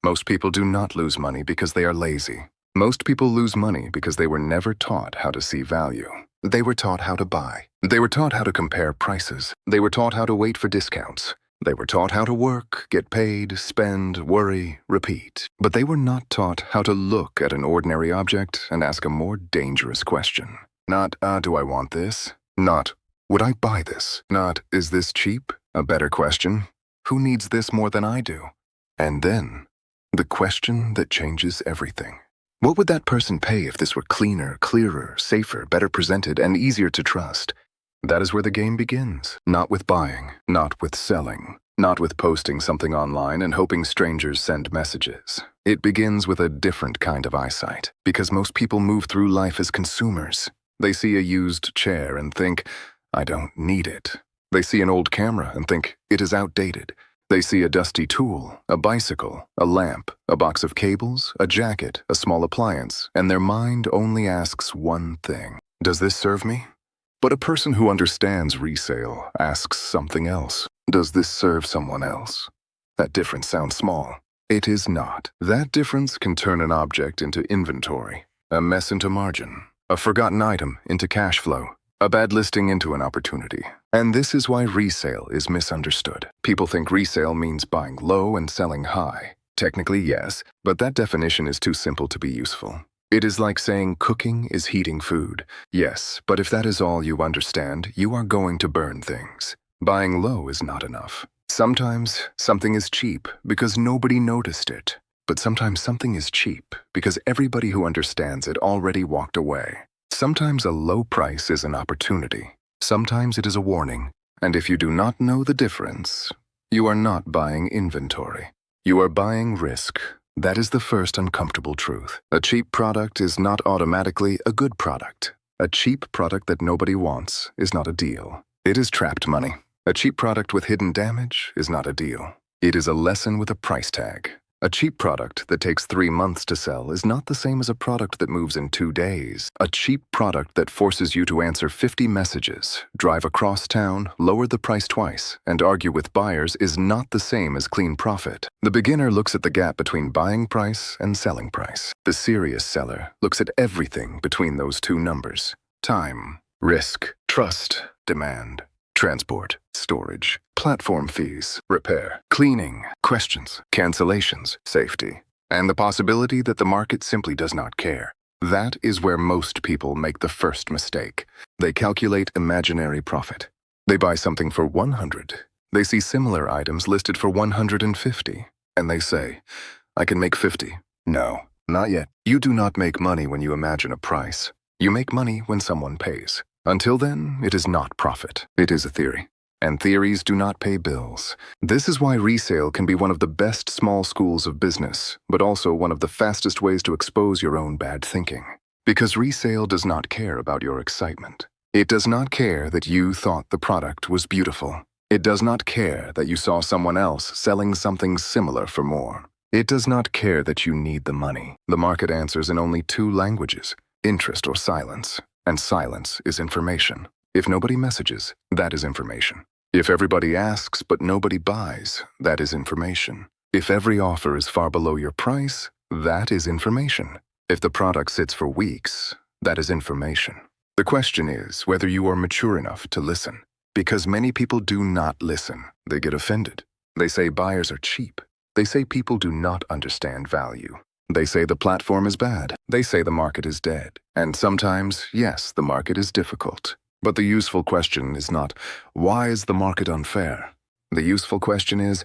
Most people do not lose money because they are lazy. Most people lose money because they were never taught how to see value. They were taught how to buy. They were taught how to compare prices. They were taught how to wait for discounts. They were taught how to work, get paid, spend, worry, repeat. But they were not taught how to look at an ordinary object and ask a more dangerous question. Not, do I want this? Not, would I buy this? Not, is this cheap? A better question. Who needs this more than I do? And then, the question that changes everything. What would that person pay if this were cleaner, clearer, safer, better presented, and easier to trust? That is where the game begins. Not with buying, not with selling, not with posting something online and hoping strangers send messages. It begins with a different kind of eyesight, because most people move through life as consumers. They see a used chair and think, I don't need it. They see an old camera and think, it is outdated. They see a dusty tool, a bicycle, a lamp, a box of cables, a jacket, a small appliance, and their mind only asks one thing. Does this serve me? But a person who understands resale asks something else. Does this serve someone else? That difference sounds small. It is not. That difference can turn an object into inventory, a mess into margin, a forgotten item into cash flow, a bad listing into an opportunity. And this is why resale is misunderstood. People think resale means buying low and selling high. Technically, yes, but that definition is too simple to be useful. It is like saying cooking is heating food. Yes, but if that is all you understand, you are going to burn things. Buying low is not enough. Sometimes something is cheap because nobody noticed it. But sometimes something is cheap because everybody who understands it already walked away. Sometimes a low price is an opportunity. Sometimes it is a warning. And if you do not know the difference, you are not buying inventory. You are buying risk. That is the first uncomfortable truth. A cheap product is not automatically a good product. A cheap product that nobody wants is not a deal. It is trapped money. A cheap product with hidden damage is not a deal. It is a lesson with a price tag. A cheap product that takes 3 months to sell is not the same as a product that moves in 2 days. A cheap product that forces you to answer 50 messages, drive across town, lower the price twice, and argue with buyers is not the same as clean profit. The beginner looks at the gap between buying price and selling price. The serious seller looks at everything between those two numbers. Time, risk, trust, demand. Transport, storage, platform fees, repair, cleaning, questions, cancellations, safety, and the possibility that the market simply does not care. That is where most people make the first mistake. They calculate imaginary profit. They buy something for 100. They see similar items listed for 150, and they say, I can make 50. No, not yet. You do not make money when you imagine a price. You make money when someone pays. Until then, it is not profit. It is a theory. And theories do not pay bills. This is why resale can be one of the best small schools of business, but also one of the fastest ways to expose your own bad thinking. Because resale does not care about your excitement. It does not care that you thought the product was beautiful. It does not care that you saw someone else selling something similar for more. It does not care that you need the money. The market answers in only 2 languages, interest or silence. And silence is information. If nobody messages, that is information. If everybody asks but nobody buys, that is information. If every offer is far below your price, that is information. If the product sits for weeks, that is information. The question is whether you are mature enough to listen. Because many people do not listen. They get offended. They say buyers are cheap. They say people do not understand value. They say the platform is bad. They say the market is dead. And sometimes, yes, the market is difficult. But the useful question is not, why is the market unfair? The useful question is,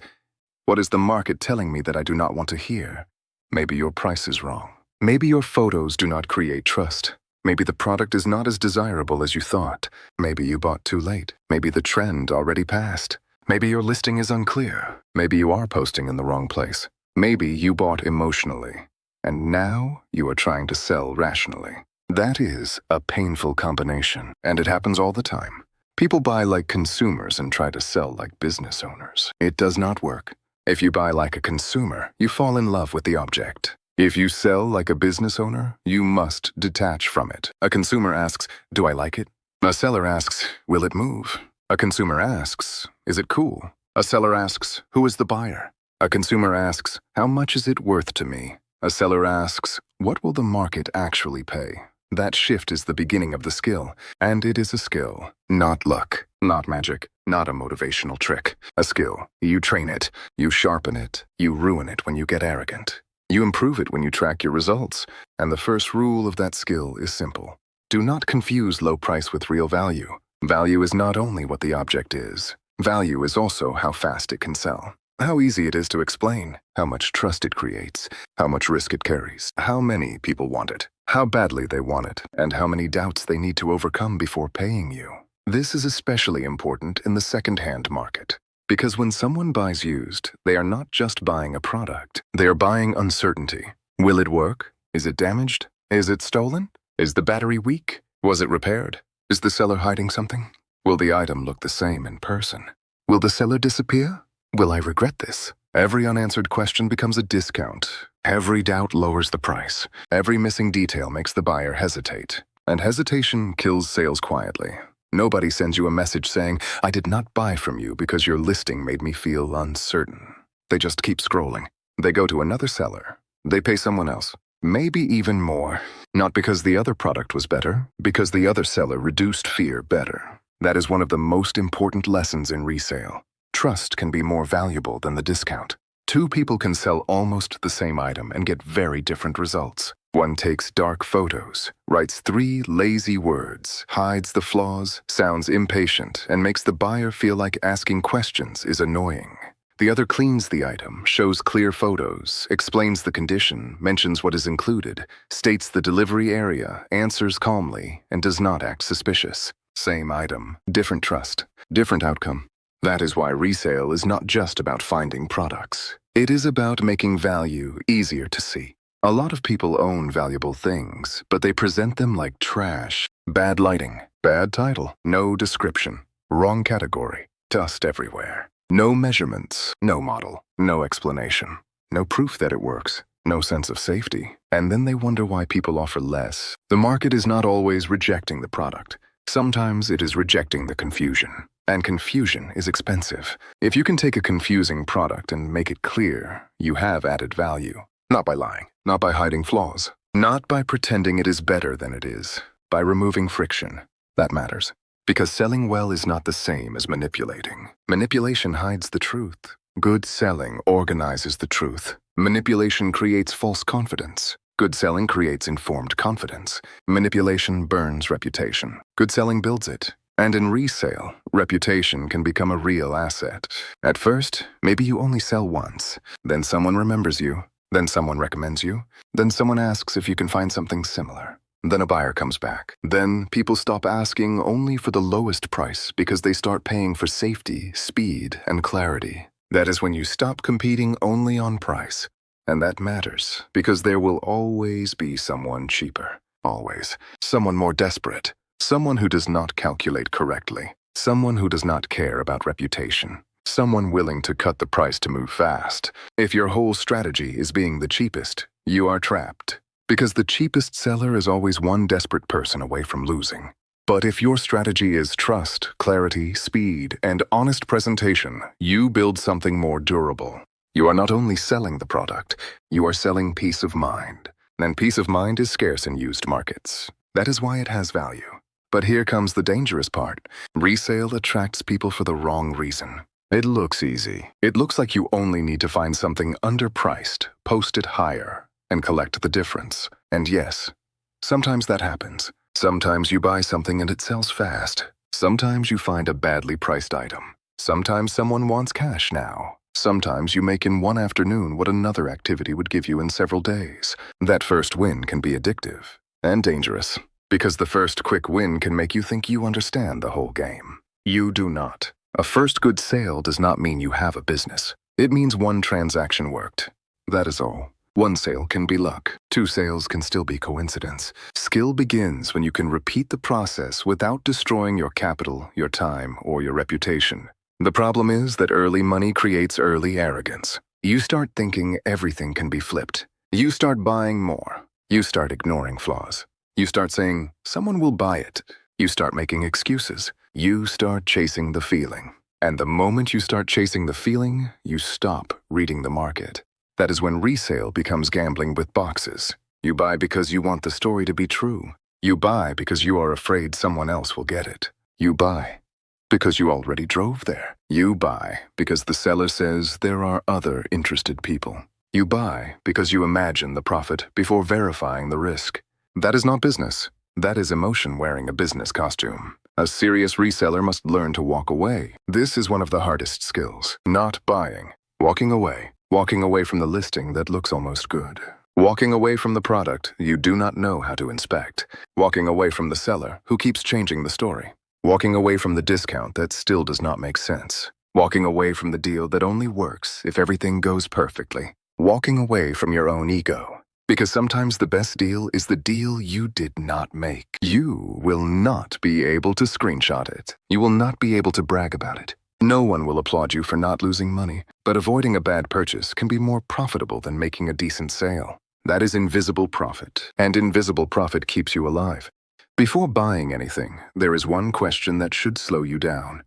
what is the market telling me that I do not want to hear? Maybe your price is wrong. Maybe your photos do not create trust. Maybe the product is not as desirable as you thought. Maybe you bought too late. Maybe the trend already passed. Maybe your listing is unclear. Maybe you are posting in the wrong place. Maybe you bought emotionally. And now you are trying to sell rationally. That is a painful combination, and it happens all the time. People buy like consumers and try to sell like business owners. It does not work. If you buy like a consumer, you fall in love with the object. If you sell like a business owner, you must detach from it. A consumer asks, do I like it? A seller asks, will it move? A consumer asks, is it cool? A seller asks, who is the buyer? A consumer asks, how much is it worth to me? A seller asks, what will the market actually pay? That shift is the beginning of the skill, and it is a skill, not luck, not magic, not a motivational trick. A skill. You train it, you sharpen it, you ruin it when you get arrogant. You improve it when you track your results, and the first rule of that skill is simple. Do not confuse low price with real value. Value is not only what the object is. Value is also how fast it can sell. How easy it is to explain, how much trust it creates, how much risk it carries, how many people want it, how badly they want it, and how many doubts they need to overcome before paying you. This is especially important in the second-hand market, because when someone buys used, they are not just buying a product, they are buying uncertainty. Will it work? Is it damaged? Is it stolen? Is the battery weak? Was it repaired? Is the seller hiding something? Will the item look the same in person? Will the seller disappear? Will I regret this? Every unanswered question becomes a discount. Every doubt lowers the price. Every missing detail makes the buyer hesitate. And hesitation kills sales quietly. Nobody sends you a message saying, I did not buy from you because your listing made me feel uncertain. They just keep scrolling. They go to another seller. They pay someone else. Maybe even more. Not because the other product was better, because the other seller reduced fear better. That is one of the most important lessons in resale. Trust can be more valuable than the discount. Two people can sell almost the same item and get very different results. One takes dark photos, writes 3 lazy words, hides the flaws, sounds impatient, and makes the buyer feel like asking questions is annoying. The other cleans the item, shows clear photos, explains the condition, mentions what is included, states the delivery area, answers calmly, and does not act suspicious. Same item, different trust, different outcome. That is why resale is not just about finding products. It is about making value easier to see. A lot of people own valuable things, but they present them like trash. Bad lighting, bad title, no description, wrong category, dust everywhere. No measurements, no model, no explanation, no proof that it works, no sense of safety. And then they wonder why people offer less. The market is not always rejecting the product. Sometimes it is rejecting the confusion. And confusion is expensive. If you can take a confusing product and make it clear, you have added value. Not by lying, not by hiding flaws, not by pretending it is better than it is, by removing friction. That matters. Because selling well is not the same as manipulating. Manipulation hides the truth. Good selling organizes the truth. Manipulation creates false confidence. Good selling creates informed confidence. Manipulation burns reputation. Good selling builds it. And in resale, reputation can become a real asset. At first, maybe you only sell once. Then someone remembers you. Then someone recommends you. Then someone asks if you can find something similar. Then a buyer comes back. Then people stop asking only for the lowest price because they start paying for safety, speed, and clarity. That is when you stop competing only on price. And that matters because there will always be someone cheaper. Always. Someone more desperate. Someone who does not calculate correctly. Someone who does not care about reputation. Someone willing to cut the price to move fast. If your whole strategy is being the cheapest, you are trapped. Because the cheapest seller is always one desperate person away from losing. But if your strategy is trust, clarity, speed, and honest presentation, you build something more durable. You are not only selling the product, you are selling peace of mind. And peace of mind is scarce in used markets. That is why it has value. But here comes the dangerous part. Resale attracts people for the wrong reason. It looks easy. It looks like you only need to find something underpriced, post it higher, and collect the difference. And yes, sometimes that happens. Sometimes you buy something and it sells fast. Sometimes you find a badly priced item. Sometimes someone wants cash now. Sometimes you make in one afternoon what another activity would give you in several days. That first win can be addictive and dangerous. Because the first quick win can make you think you understand the whole game. You do not. A first good sale does not mean you have a business. It means one transaction worked. That is all. One sale can be luck. 2 sales can still be coincidence. Skill begins when you can repeat the process without destroying your capital, your time, or your reputation. The problem is that early money creates early arrogance. You start thinking everything can be flipped. You start buying more. You start ignoring flaws. You start saying, someone will buy it. You start making excuses. You start chasing the feeling. And the moment you start chasing the feeling, you stop reading the market. That is when resale becomes gambling with boxes. You buy because you want the story to be true. You buy because you are afraid someone else will get it. You buy because you already drove there. You buy because the seller says there are other interested people. You buy because you imagine the profit before verifying the risk. That is not business. That is emotion wearing a business costume. A serious reseller must learn to walk away. This is one of the hardest skills. Not buying. Walking away. Walking away from the listing that looks almost good. Walking away from the product you do not know how to inspect. Walking away from the seller who keeps changing the story. Walking away from the discount that still does not make sense. Walking away from the deal that only works if everything goes perfectly. Walking away from your own ego. Because sometimes the best deal is the deal you did not make. You will not be able to screenshot it. You will not be able to brag about it. No one will applaud you for not losing money, but avoiding a bad purchase can be more profitable than making a decent sale. That is invisible profit, and invisible profit keeps you alive. Before buying anything, there is one question that should slow you down.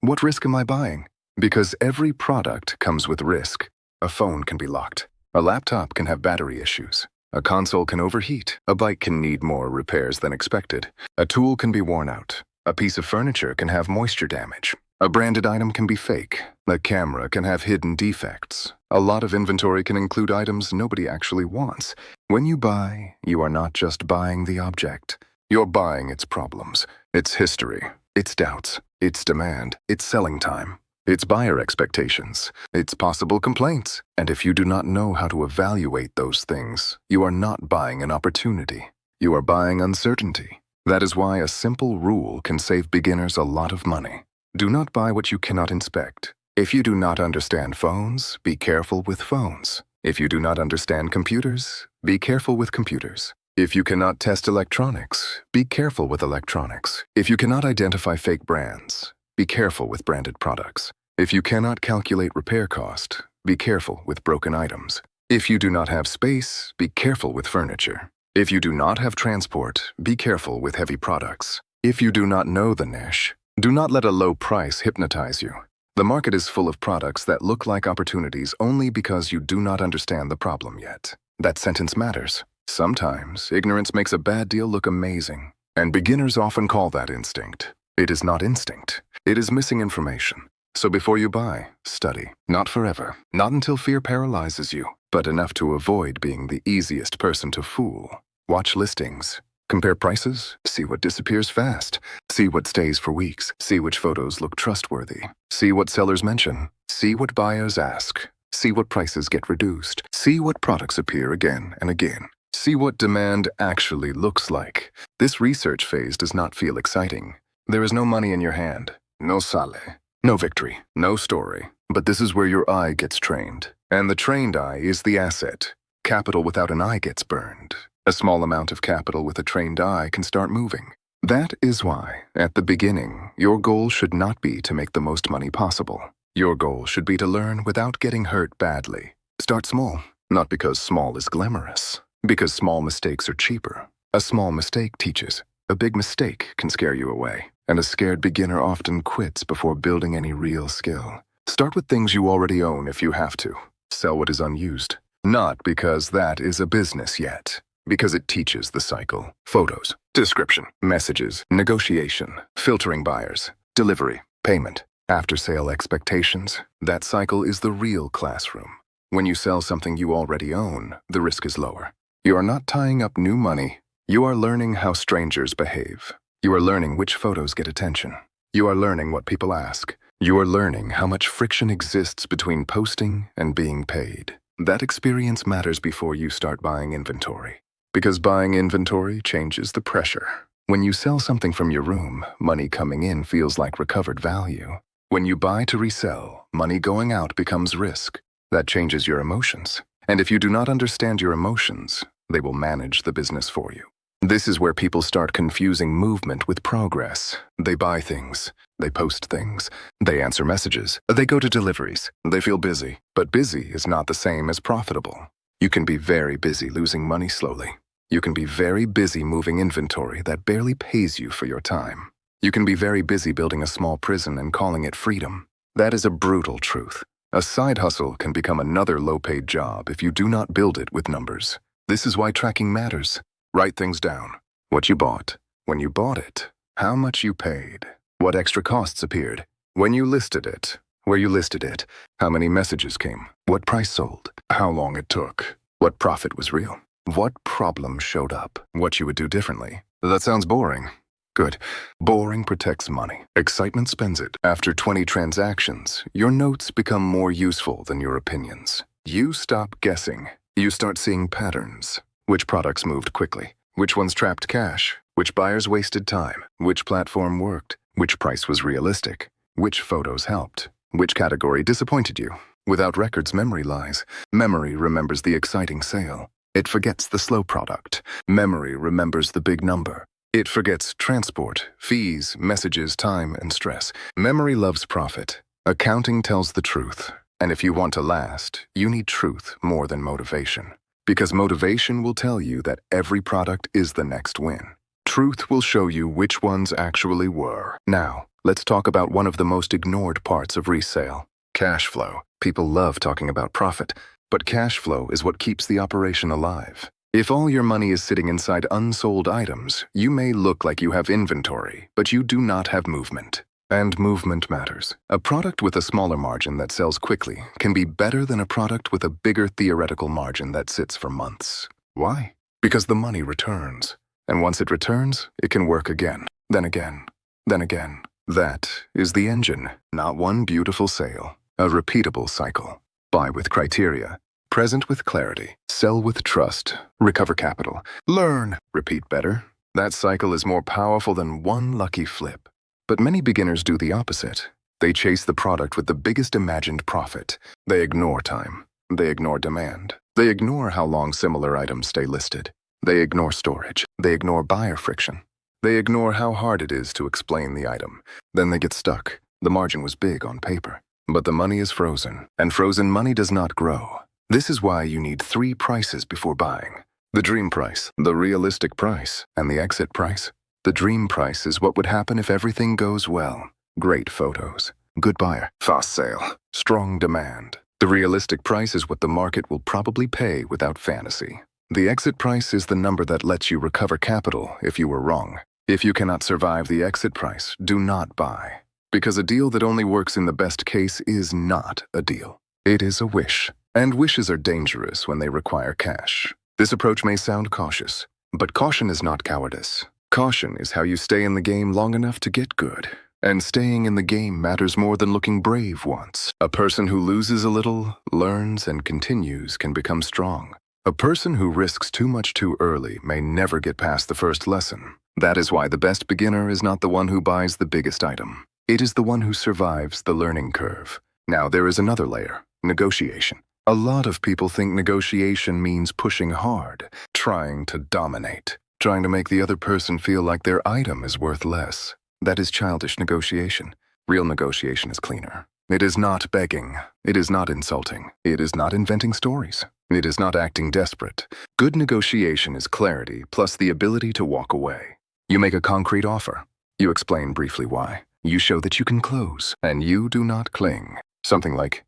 What risk am I buying? Because every product comes with risk. A phone can be locked. A laptop can have battery issues. A console can overheat. A bike can need more repairs than expected. A tool can be worn out. A piece of furniture can have moisture damage. A branded item can be fake. A camera can have hidden defects. A lot of inventory can include items nobody actually wants. When you buy, you are not just buying the object. You're buying its problems, its history, its doubts, its demand, its selling time, its buyer expectations, its possible complaints. And if you do not know how to evaluate those things, you are not buying an opportunity. You are buying uncertainty. That is why a simple rule can save beginners a lot of money. Do not buy what you cannot inspect. If you do not understand phones, be careful with phones. If you do not understand computers, be careful with computers. If you cannot test electronics, be careful with electronics. If you cannot identify fake brands, be careful with branded products. If you cannot calculate repair cost, be careful with broken items. If you do not have space, be careful with furniture. If you do not have transport, be careful with heavy products. If you do not know the niche, do not let a low price hypnotize you. The market is full of products that look like opportunities only because you do not understand the problem yet. That sentence matters. Sometimes, ignorance makes a bad deal look amazing, and beginners often call that instinct. It is not instinct. It is missing information. So before you buy, study. Not forever. Not until fear paralyzes you, but enough to avoid being the easiest person to fool. Watch listings. Compare prices. See what disappears fast. See what stays for weeks. See which photos look trustworthy. See what sellers mention. See what buyers ask. See what prices get reduced. See what products appear again and again. See what demand actually looks like. This research phase does not feel exciting. There is no money in your hand. No sale. No victory. No story. But this is where your eye gets trained. And the trained eye is the asset. Capital without an eye gets burned. A small amount of capital with a trained eye can start moving. That is why, at the beginning, your goal should not be to make the most money possible. Your goal should be to learn without getting hurt badly. Start small. Not because small is glamorous. Because small mistakes are cheaper. A small mistake teaches. A big mistake can scare you away. And a scared beginner often quits before building any real skill. Start with things you already own if you have to. Sell what is unused. Not because that is a business yet. Because it teaches the cycle. Photos, description, messages, negotiation, filtering buyers, delivery, payment, after-sale expectations. That cycle is the real classroom. When you sell something you already own, the risk is lower. You are not tying up new money. You are learning how strangers behave. You are learning which photos get attention. You are learning what people ask. You are learning how much friction exists between posting and being paid. That experience matters before you start buying inventory. Because buying inventory changes the pressure. When you sell something from your room, money coming in feels like recovered value. When you buy to resell, money going out becomes risk. That changes your emotions. And if you do not understand your emotions, they will manage the business for you. This is where people start confusing movement with progress. They buy things. They post things. They answer messages. They go to deliveries. They feel busy. But busy is not the same as profitable. You can be very busy losing money slowly. You can be very busy moving inventory that barely pays you for your time. You can be very busy building a small prison and calling it freedom. That is a brutal truth. A side hustle can become another low-paid job if you do not build it with numbers. This is why tracking matters. Write things down. What you bought, when you bought it, how much you paid, what extra costs appeared, when you listed it, where you listed it, how many messages came, what price sold, how long it took, what profit was real, what problem showed up, what you would do differently. That sounds boring. Good. Boring protects money. Excitement spends it. After 20 transactions, your notes become more useful than your opinions. You stop guessing. You start seeing patterns. Which products moved quickly? Which ones trapped cash? Which buyers wasted time? Which platform worked? Which price was realistic? Which photos helped? Which category disappointed you? Without records, memory lies. Memory remembers the exciting sale. It forgets the slow product. Memory remembers the big number. It forgets transport, fees, messages, time, and stress. Memory loves profit. Accounting tells the truth. And if you want to last, you need truth more than motivation. Because motivation will tell you that every product is the next win. Truth will show you which ones actually were. Now, let's talk about one of the most ignored parts of resale. Cash flow. People love talking about profit, but cash flow is what keeps the operation alive. If all your money is sitting inside unsold items, you may look like you have inventory, but you do not have movement. And movement matters. A product with a smaller margin that sells quickly can be better than a product with a bigger theoretical margin that sits for months. Why? Because the money returns. And once it returns, it can work again, then again, then again. That is the engine, not one beautiful sale. A repeatable cycle. Buy with criteria. Present with clarity. Sell with trust. Recover capital. Learn. Repeat better. That cycle is more powerful than one lucky flip. But many beginners do the opposite. They chase the product with the biggest imagined profit. They ignore time. They ignore demand. They ignore how long similar items stay listed. They ignore storage. They ignore buyer friction. They ignore how hard it is to explain the item. Then they get stuck. The margin was big on paper, but the money is frozen, and frozen money does not grow. This is why you need 3 prices before buying. The dream price, the realistic price, and the exit price. The dream price is what would happen if everything goes well. Great photos, good buyer, fast sale, strong demand. The realistic price is what the market will probably pay without fantasy. The exit price is the number that lets you recover capital if you were wrong. If you cannot survive the exit price, do not buy. Because a deal that only works in the best case is not a deal. It is a wish. And wishes are dangerous when they require cash. This approach may sound cautious, but caution is not cowardice. Caution is how you stay in the game long enough to get good. And staying in the game matters more than looking brave once. A person who loses a little, learns, and continues can become strong. A person who risks too much too early may never get past the first lesson. That is why the best beginner is not the one who buys the biggest item. It is the one who survives the learning curve. Now there is another layer, negotiation. A lot of people think negotiation means pushing hard, trying to dominate, trying to make the other person feel like their item is worth less. That is childish negotiation. Real negotiation is cleaner. It is not begging. It is not insulting. It is not inventing stories. It is not acting desperate. Good negotiation is clarity plus the ability to walk away. You make a concrete offer. You explain briefly why. You show that you can close, and you do not cling. Something like,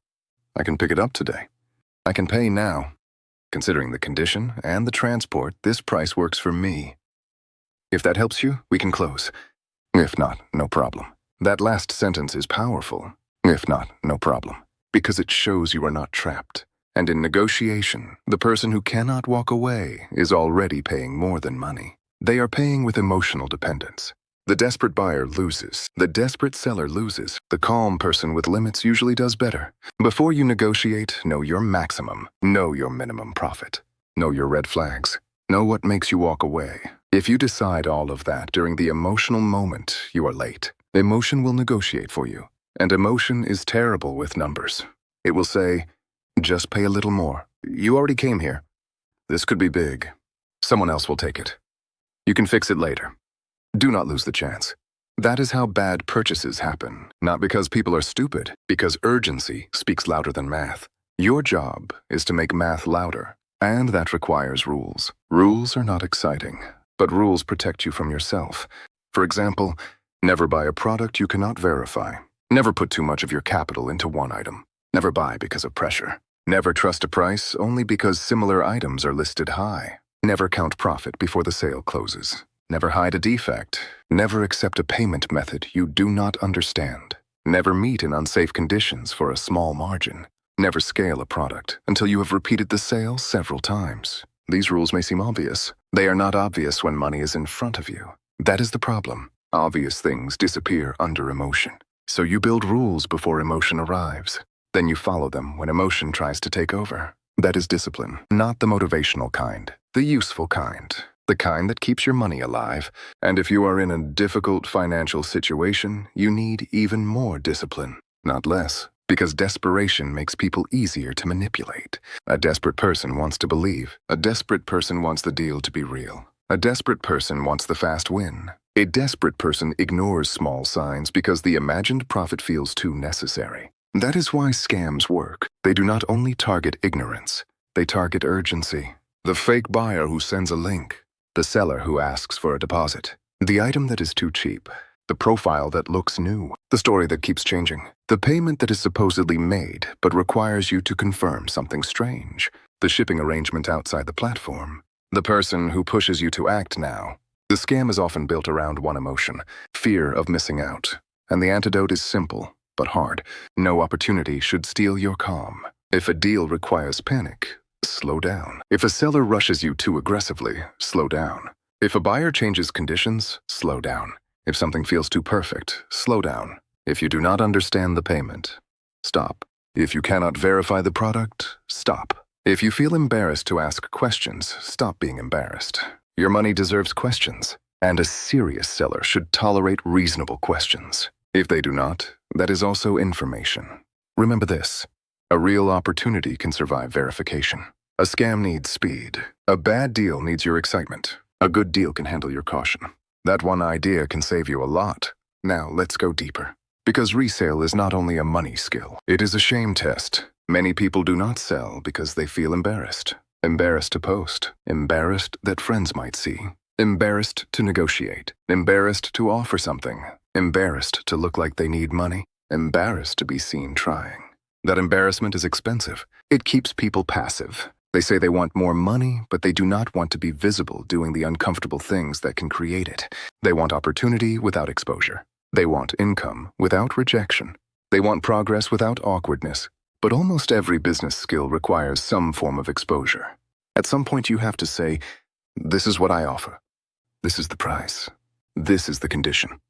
I can pick it up today. I can pay now. Considering the condition and the transport, this price works for me. If that helps you, we can close. If not, no problem. That last sentence is powerful. If not, no problem. Because it shows you are not trapped. And in negotiation, the person who cannot walk away is already paying more than money. They are paying with emotional dependence. The desperate buyer loses. The desperate seller loses. The calm person with limits usually does better. Before you negotiate, know your maximum. Know your minimum profit. Know your red flags. Know what makes you walk away. If you decide all of that during the emotional moment, you are late. Emotion will negotiate for you. And emotion is terrible with numbers. It will say, just pay a little more. You already came here. This could be big. Someone else will take it. You can fix it later. Do not lose the chance. That is how bad purchases happen, not because people are stupid, because urgency speaks louder than math. Your job is to make math louder, and that requires rules. Rules are not exciting, but rules protect you from yourself. For example, never buy a product you cannot verify. Never put too much of your capital into one item. Never buy because of pressure. Never trust a price only because similar items are listed high. Never count profit before the sale closes. Never hide a defect. Never accept a payment method you do not understand. Never meet in unsafe conditions for a small margin. Never scale a product until you have repeated the sale several times. These rules may seem obvious. They are not obvious when money is in front of you. That is the problem. Obvious things disappear under emotion. So you build rules before emotion arrives. Then you follow them when emotion tries to take over. That is discipline, not the motivational kind, the useful kind, the kind that keeps your money alive. And if you are in a difficult financial situation, you need even more discipline, not less, because desperation makes people easier to manipulate. A desperate person wants to believe. A desperate person wants the deal to be real. A desperate person wants the fast win. A desperate person ignores small signs because the imagined profit feels too necessary. That is why scams work. They do not only target ignorance, they target urgency. The fake buyer who sends a link, the seller who asks for a deposit, the item that is too cheap, the profile that looks new, the story that keeps changing, the payment that is supposedly made but requires you to confirm something strange, the shipping arrangement outside the platform, the person who pushes you to act now. The scam is often built around one emotion, fear of missing out. And the antidote is simple, but hard. No opportunity should steal your calm. If a deal requires panic, slow down. If a seller rushes you too aggressively, slow down. If a buyer changes conditions, slow down. If something feels too perfect, slow down. If you do not understand the payment, stop. If you cannot verify the product, stop. If you feel embarrassed to ask questions, stop being embarrassed. Your money deserves questions, and a serious seller should tolerate reasonable questions. If they do not, that is also information. Remember this: a real opportunity can survive verification. A scam needs speed. A bad deal needs your excitement. A good deal can handle your caution. That one idea can save you a lot. Now let's go deeper. Because resale is not only a money skill, it is a shame test. Many people do not sell because they feel embarrassed. Embarrassed to post, embarrassed that friends might see, embarrassed to negotiate, embarrassed to offer something, embarrassed to look like they need money, embarrassed to be seen trying. That embarrassment is expensive. It keeps people passive. They say they want more money, but they do not want to be visible doing the uncomfortable things that can create it. They want opportunity without exposure. They want income without rejection. They want progress without awkwardness. But almost every business skill requires some form of exposure. At some point you have to say, this is what I offer. This is the price. This is the condition.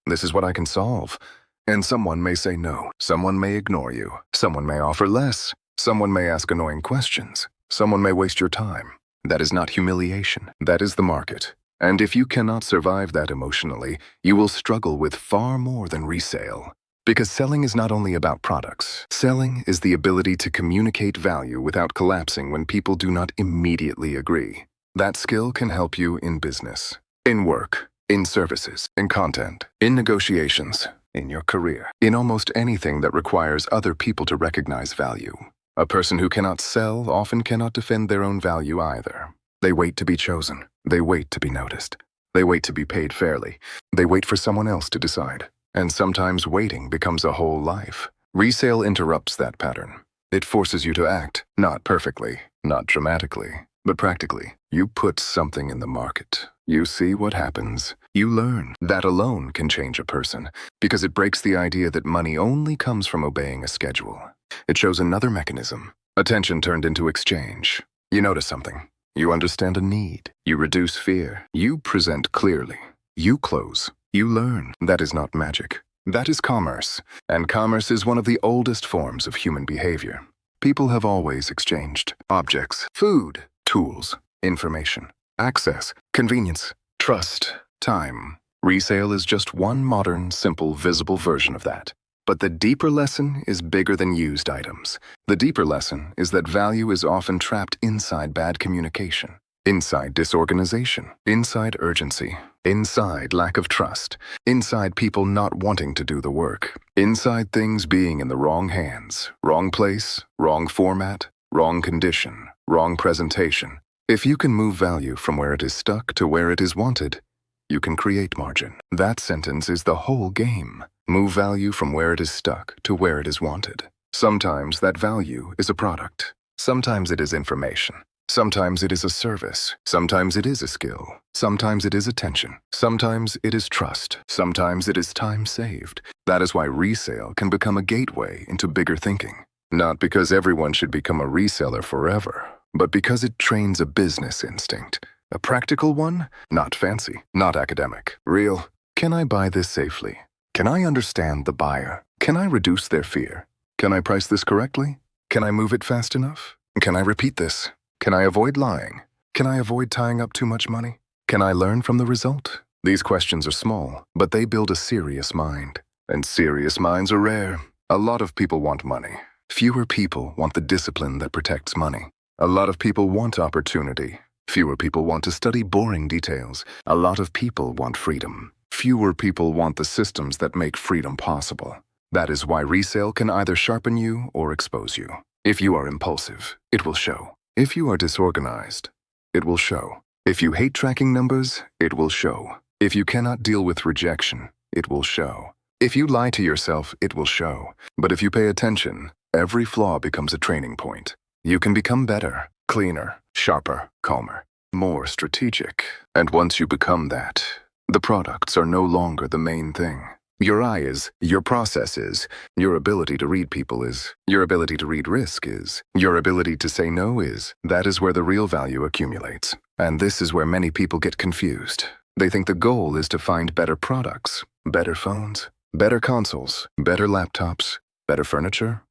This is what I can solve. And someone may say no. Someone may ignore you. Someone may offer less. Someone may ask annoying questions. Someone may waste your time. That is not humiliation. That is the market. And if you cannot survive that emotionally, you will struggle with far more than resale. Because selling is not only about products. Selling is the ability to communicate value without collapsing when people do not immediately agree. That skill can help you in business, in work, in services, in content, in negotiations, in your career, in almost anything that requires other people to recognize value. A person who cannot sell often cannot defend their own value either. They wait to be chosen. They wait to be noticed. They wait to be paid fairly. They wait for someone else to decide. And sometimes waiting becomes a whole life. Resale interrupts that pattern. It forces you to act, not perfectly, not dramatically, but practically. You put something in the market. You see what happens. You learn. That alone can change a person, because it breaks the idea that money only comes from obeying a schedule. It shows another mechanism. Attention turned into exchange. You notice something. You understand a need. You reduce fear. You present clearly. You close. You learn. That is not magic. That is commerce. And commerce is one of the oldest forms of human behavior. People have always exchanged objects, food, tools, information, access, convenience, trust, time. Resale is just one modern, simple, visible version of that. But the deeper lesson is bigger than used items. The deeper lesson is that value is often trapped inside bad communication, inside disorganization, inside urgency, inside lack of trust, inside people not wanting to do the work, inside things being in the wrong hands, wrong place, wrong format, wrong condition, wrong presentation. If you can move value from where it is stuck to where it is wanted, you can create margin. That sentence is the whole game. Move value from where it is stuck to where it is wanted. Sometimes that value is a product. Sometimes it is information. Sometimes it is a service. Sometimes it is a skill. Sometimes it is attention. Sometimes it is trust. Sometimes it is time saved. That is why resale can become a gateway into bigger thinking. Not because everyone should become a reseller forever, but because it trains a business instinct. A practical one, not fancy, not academic. Real. Can I buy this safely? Can I understand the buyer? Can I reduce their fear? Can I price this correctly? Can I move it fast enough? Can I repeat this? Can I avoid lying? Can I avoid tying up too much money? Can I learn from the result? These questions are small, but they build a serious mind. And serious minds are rare. A lot of people want money. Fewer people want the discipline that protects money. A lot of people want opportunity. Fewer people want to study boring details. A lot of people want freedom. Fewer people want the systems that make freedom possible. That is why resale can either sharpen you or expose you. If you are impulsive, it will show. If you are disorganized, it will show. If you hate tracking numbers, it will show. If you cannot deal with rejection, it will show. If you lie to yourself, it will show. But if you pay attention, every flaw becomes a training point. You can become better, cleaner, sharper, calmer, more strategic. And once you become that, the products are no longer the main thing. Your eye is, your process is, your ability to read people is, your ability to read risk is, your ability to say no is. That is where the real value accumulates. And this is where many people get confused. They think the goal is to find better products, better phones, better consoles, better laptops, better furniture,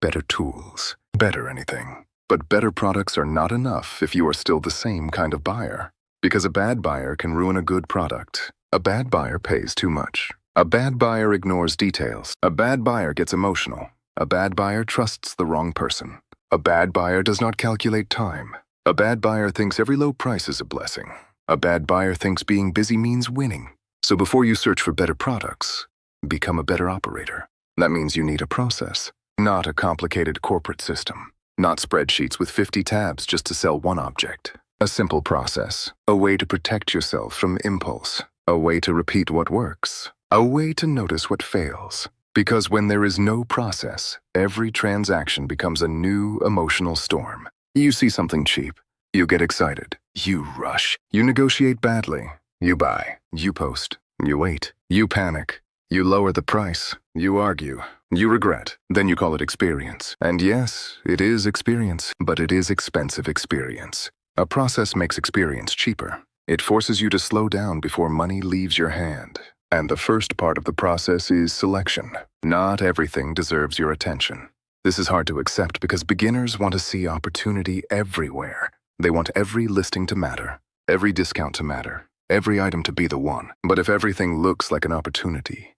better tools, better anything. But better products are not enough if you are still the same kind of buyer. Because a bad buyer can ruin a good product. A bad buyer pays too much. A bad buyer ignores details. A bad buyer gets emotional. A bad buyer trusts the wrong person. A bad buyer does not calculate time. A bad buyer thinks every low price is a blessing. A bad buyer thinks being busy means winning. So before you search for better products, become a better operator. That means you need a process, not a complicated corporate system. Not spreadsheets with 50 tabs just to sell one object. A simple process, a way to protect yourself from impulse, a way to repeat what works, a way to notice what fails. Because when there is no process, every transaction becomes a new emotional storm. You see something cheap, you get excited, you rush, you negotiate badly, you buy, you post, you wait, you panic, you lower the price, you argue, you regret, then you call it experience. And yes, it is experience, but it is expensive experience. A process makes experience cheaper. It forces you to slow down before money leaves your hand. And the first part of the process is selection. Not everything deserves your attention. This is hard to accept because beginners want to see opportunity everywhere. They want every listing to matter, every discount to matter, every item to be the one. But if everything looks like an opportunity,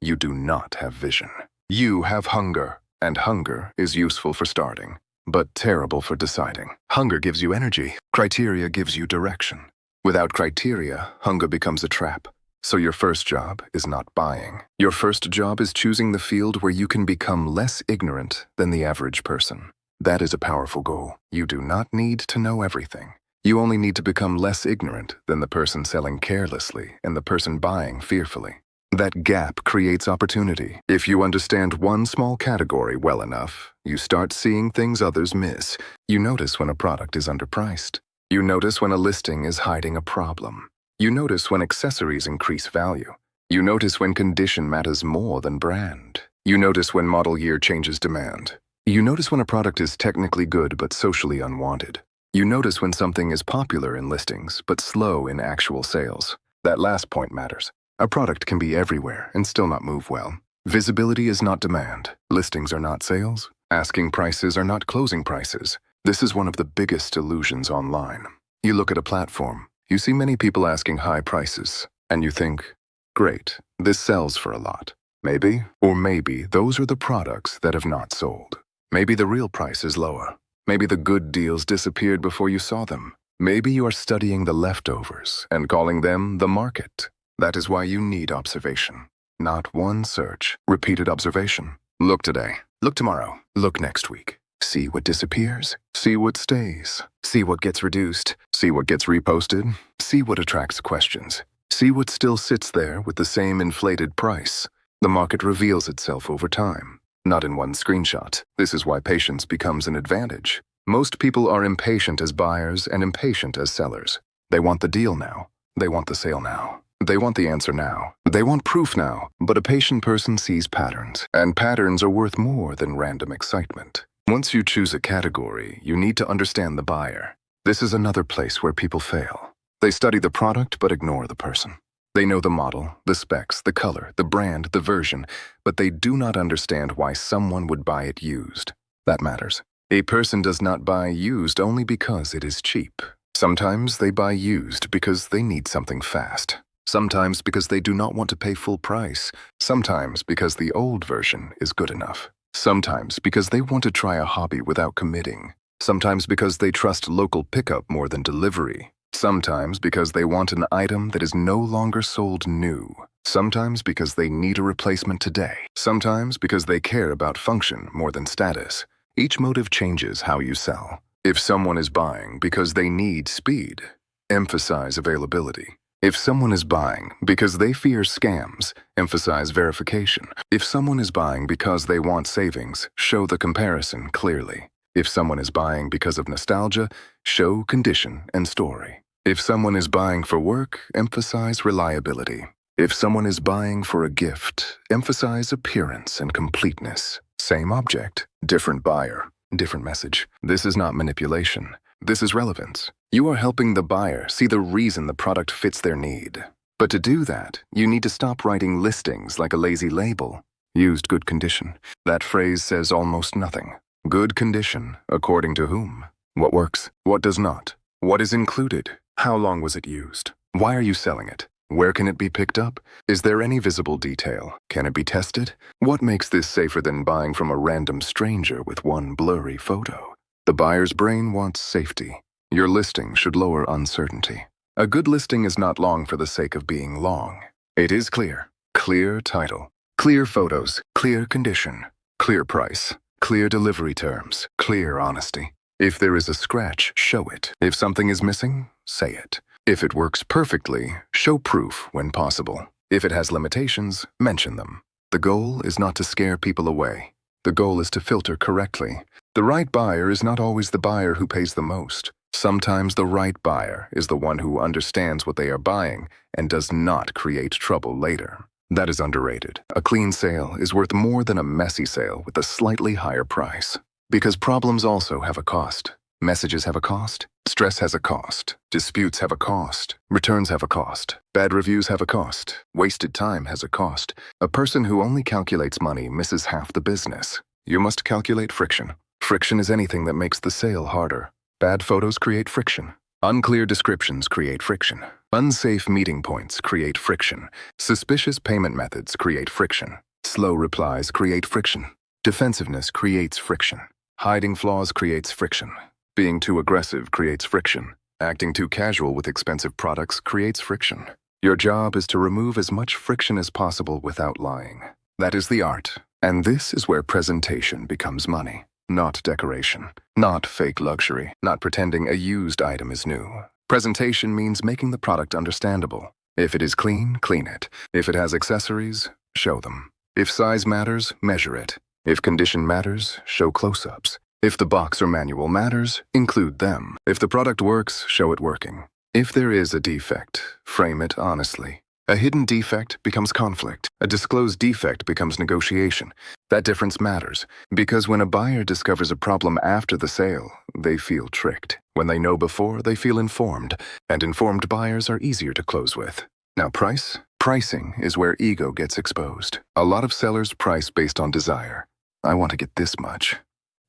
you do not have vision. You have hunger, and hunger is useful for starting, but terrible for deciding. Hunger gives you energy. Criteria gives you direction. Without criteria, hunger becomes a trap. So your first job is not buying. Your first job is choosing the field where you can become less ignorant than the average person. That is a powerful goal. You do not need to know everything. You only need to become less ignorant than the person selling carelessly and the person buying fearfully. That gap creates opportunity. If you understand one small category well enough, you start seeing things others miss. You notice when a product is underpriced. You notice when a listing is hiding a problem. You notice when accessories increase value. You notice when condition matters more than brand. You notice when model year changes demand. You notice when a product is technically good but socially unwanted. You notice when something is popular in listings but slow in actual sales. That last point matters. A product can be everywhere and still not move well. Visibility is not demand. Listings are not sales. Asking prices are not closing prices. This is one of the biggest illusions online. You look at a platform, you see many people asking high prices, and you think, great, this sells for a lot. Maybe, or maybe, those are the products that have not sold. Maybe the real price is lower. Maybe the good deals disappeared before you saw them. Maybe you are studying the leftovers and calling them the market. That is why you need observation. Not one search, repeated observation. Look today, look tomorrow, look next week. See what disappears, see what stays, see what gets reduced, see what gets reposted, see what attracts questions, see what still sits there with the same inflated price. The market reveals itself over time, not in one screenshot. This is why patience becomes an advantage. Most people are impatient as buyers and impatient as sellers. They want the deal now. They want the sale now. They want the answer now. They want proof now. But a patient person sees patterns, and patterns are worth more than random excitement. Once you choose a category, you need to understand the buyer. This is another place where people fail. They study the product but ignore the person. They know the model, the specs, the color, the brand, the version, but they do not understand why someone would buy it used. That matters. A person does not buy used only because it is cheap. Sometimes they buy used because they need something fast. Sometimes because they do not want to pay full price. Sometimes because the old version is good enough. Sometimes because they want to try a hobby without committing. Sometimes because they trust local pickup more than delivery. Sometimes because they want an item that is no longer sold new. Sometimes because they need a replacement today. Sometimes because they care about function more than status. Each motive changes how you sell. If someone is buying because they need speed, emphasize availability. If someone is buying because they fear scams, emphasize verification. If someone is buying because they want savings, show the comparison clearly. If someone is buying because of nostalgia, show condition and story. If someone is buying for work, emphasize reliability. If someone is buying for a gift, emphasize appearance and completeness. Same object, different buyer, different message. This is not manipulation. This is relevance. You are helping the buyer see the reason the product fits their need. But to do that, you need to stop writing listings like a lazy label. Used good condition. That phrase says almost nothing. Good condition, according to whom? What works? What does not? What is included? How long was it used? Why are you selling it? Where can it be picked up? Is there any visible detail? Can it be tested? What makes this safer than buying from a random stranger with one blurry photo? The buyer's brain wants safety. Your listing should lower uncertainty. A good listing is not long for the sake of being long. It is clear. Clear title. Clear photos. Clear condition. Clear price. Clear delivery terms. Clear honesty. If there is a scratch, show it. If something is missing, say it. If it works perfectly, show proof when possible. If it has limitations, mention them. The goal is not to scare people away. The goal is to filter correctly. The right buyer is not always the buyer who pays the most. Sometimes the right buyer is the one who understands what they are buying and does not create trouble later. That is underrated. A clean sale is worth more than a messy sale with a slightly higher price. Because problems also have a cost. Messages have a cost. Stress has a cost. Disputes have a cost. Returns have a cost. Bad reviews have a cost. Wasted time has a cost. A person who only calculates money misses half the business. You must calculate friction. Friction is anything that makes the sale harder. Bad photos create friction. Unclear descriptions create friction. Unsafe meeting points create friction. Suspicious payment methods create friction. Slow replies create friction. Defensiveness creates friction. Hiding flaws creates friction. Being too aggressive creates friction. Acting too casual with expensive products creates friction. Your job is to remove as much friction as possible without lying. That is the art. And this is where presentation becomes money. Not decoration. Not fake luxury. Not pretending a used item is new. Presentation means making the product understandable. If it is clean, clean it. If it has accessories, show them. If size matters, measure it. If condition matters, show close-ups. If the box or manual matters, include them. If the product works, show it working. If there is a defect, frame it honestly. A hidden defect becomes conflict. A disclosed defect becomes negotiation. That difference matters, because when a buyer discovers a problem after the sale, they feel tricked. When they know before, they feel informed, and informed buyers are easier to close with. Now price? Pricing is where ego gets exposed. A lot of sellers price based on desire. I want to get this much.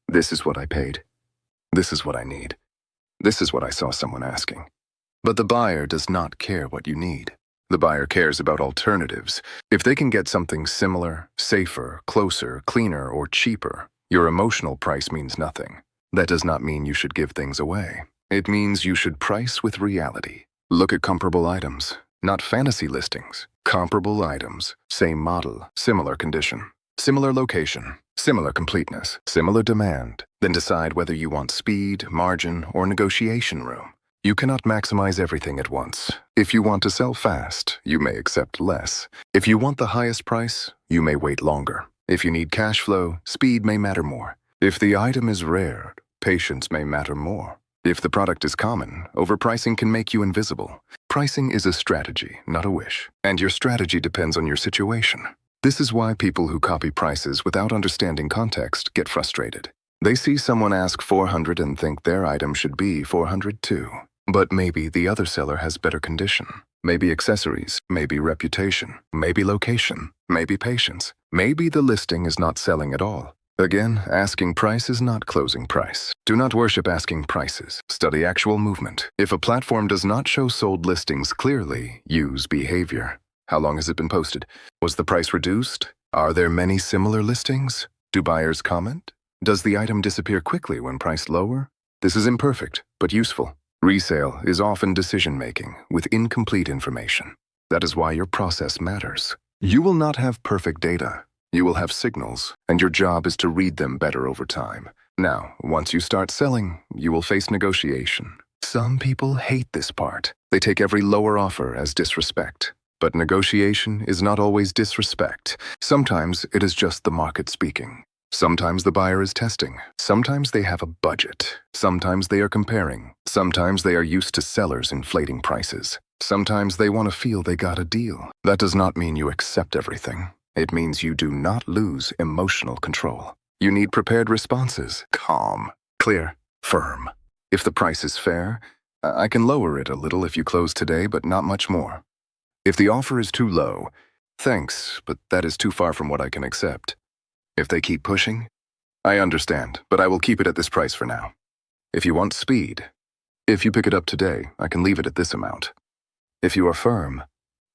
This is what I paid. This is what I need. This is what I saw someone asking. But the buyer does not care what you need. The buyer cares about alternatives. If they can get something similar, safer, closer, cleaner, or cheaper, your emotional price means nothing. That does not mean you should give things away. It means you should price with reality. Look at comparable items, not fantasy listings. Comparable items, same model, similar condition, similar location, similar completeness, similar demand. Then decide whether you want speed, margin, or negotiation room. You cannot maximize everything at once. If you want to sell fast, you may accept less. If you want the highest price, you may wait longer. If you need cash flow, speed may matter more. If the item is rare, patience may matter more. If the product is common, overpricing can make you invisible. Pricing is a strategy, not a wish, and your strategy depends on your situation. This is why people who copy prices without understanding context get frustrated. They see someone ask $400 and think their item should be $400 too. But maybe the other seller has better condition. Maybe accessories, maybe reputation, maybe location, maybe patience. Maybe the listing is not selling at all. Again, asking price is not closing price. Do not worship asking prices. Study actual movement. If a platform does not show sold listings clearly, use behavior. How long has it been posted? Was the price reduced? Are there many similar listings? Do buyers comment? Does the item disappear quickly when priced lower? This is imperfect, but useful. Resale is often decision-making with incomplete information. That is why your process matters. You will not have perfect data. You will have signals, and your job is to read them better over time. Now, once you start selling, you will face negotiation. Some people hate this part. They take every lower offer as disrespect. But negotiation is not always disrespect. Sometimes it is just the market speaking. Sometimes the buyer is testing. Sometimes they have a budget. Sometimes they are comparing. Sometimes they are used to sellers inflating prices. Sometimes they want to feel they got a deal. That does not mean you accept everything. It means you do not lose emotional control. You need prepared responses, calm, clear, firm. If the price is fair, I can lower it a little if you close today, but not much more. If the offer is too low, thanks, but that is too far from what I can accept. If they keep pushing, I understand, but I will keep it at this price for now. If you want speed, if you pick it up today, I can leave it at this amount. If you are firm,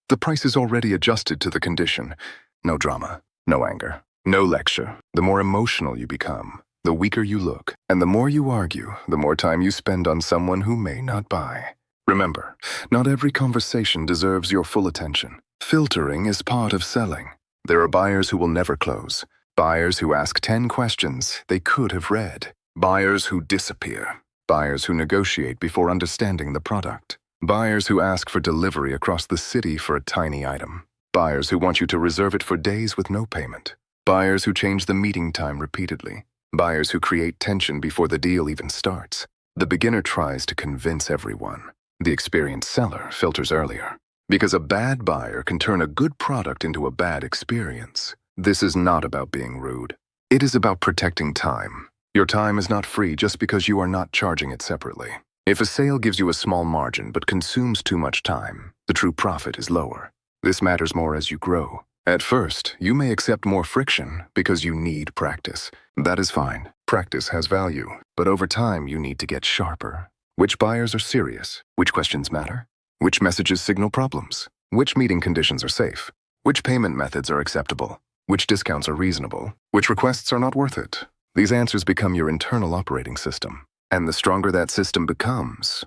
the price is already adjusted to the condition. No drama, no anger, no lecture. The more emotional you become, the weaker you look, and the more you argue, the more time you spend on someone who may not buy. Remember, not every conversation deserves your full attention. Filtering is part of selling. There are buyers who will never close. Buyers who ask 10 questions they could have read. Buyers who disappear. Buyers who negotiate before understanding the product. Buyers who ask for delivery across the city for a tiny item. Buyers who want you to reserve it for days with no payment. Buyers who change the meeting time repeatedly. Buyers who create tension before the deal even starts. The beginner tries to convince everyone. The experienced seller filters earlier. Because a bad buyer can turn a good product into a bad experience. This is not about being rude. It is about protecting time. Your time is not free just because you are not charging it separately. If a sale gives you a small margin but consumes too much time, the true profit is lower. This matters more as you grow. At first, you may accept more friction because you need practice. That is fine. Practice has value. But over time, you need to get sharper. Which buyers are serious? Which questions matter? Which messages signal problems? Which meeting conditions are safe? Which payment methods are acceptable? Which discounts are reasonable? Which requests are not worth it? These answers become your internal operating system. And the stronger that system becomes,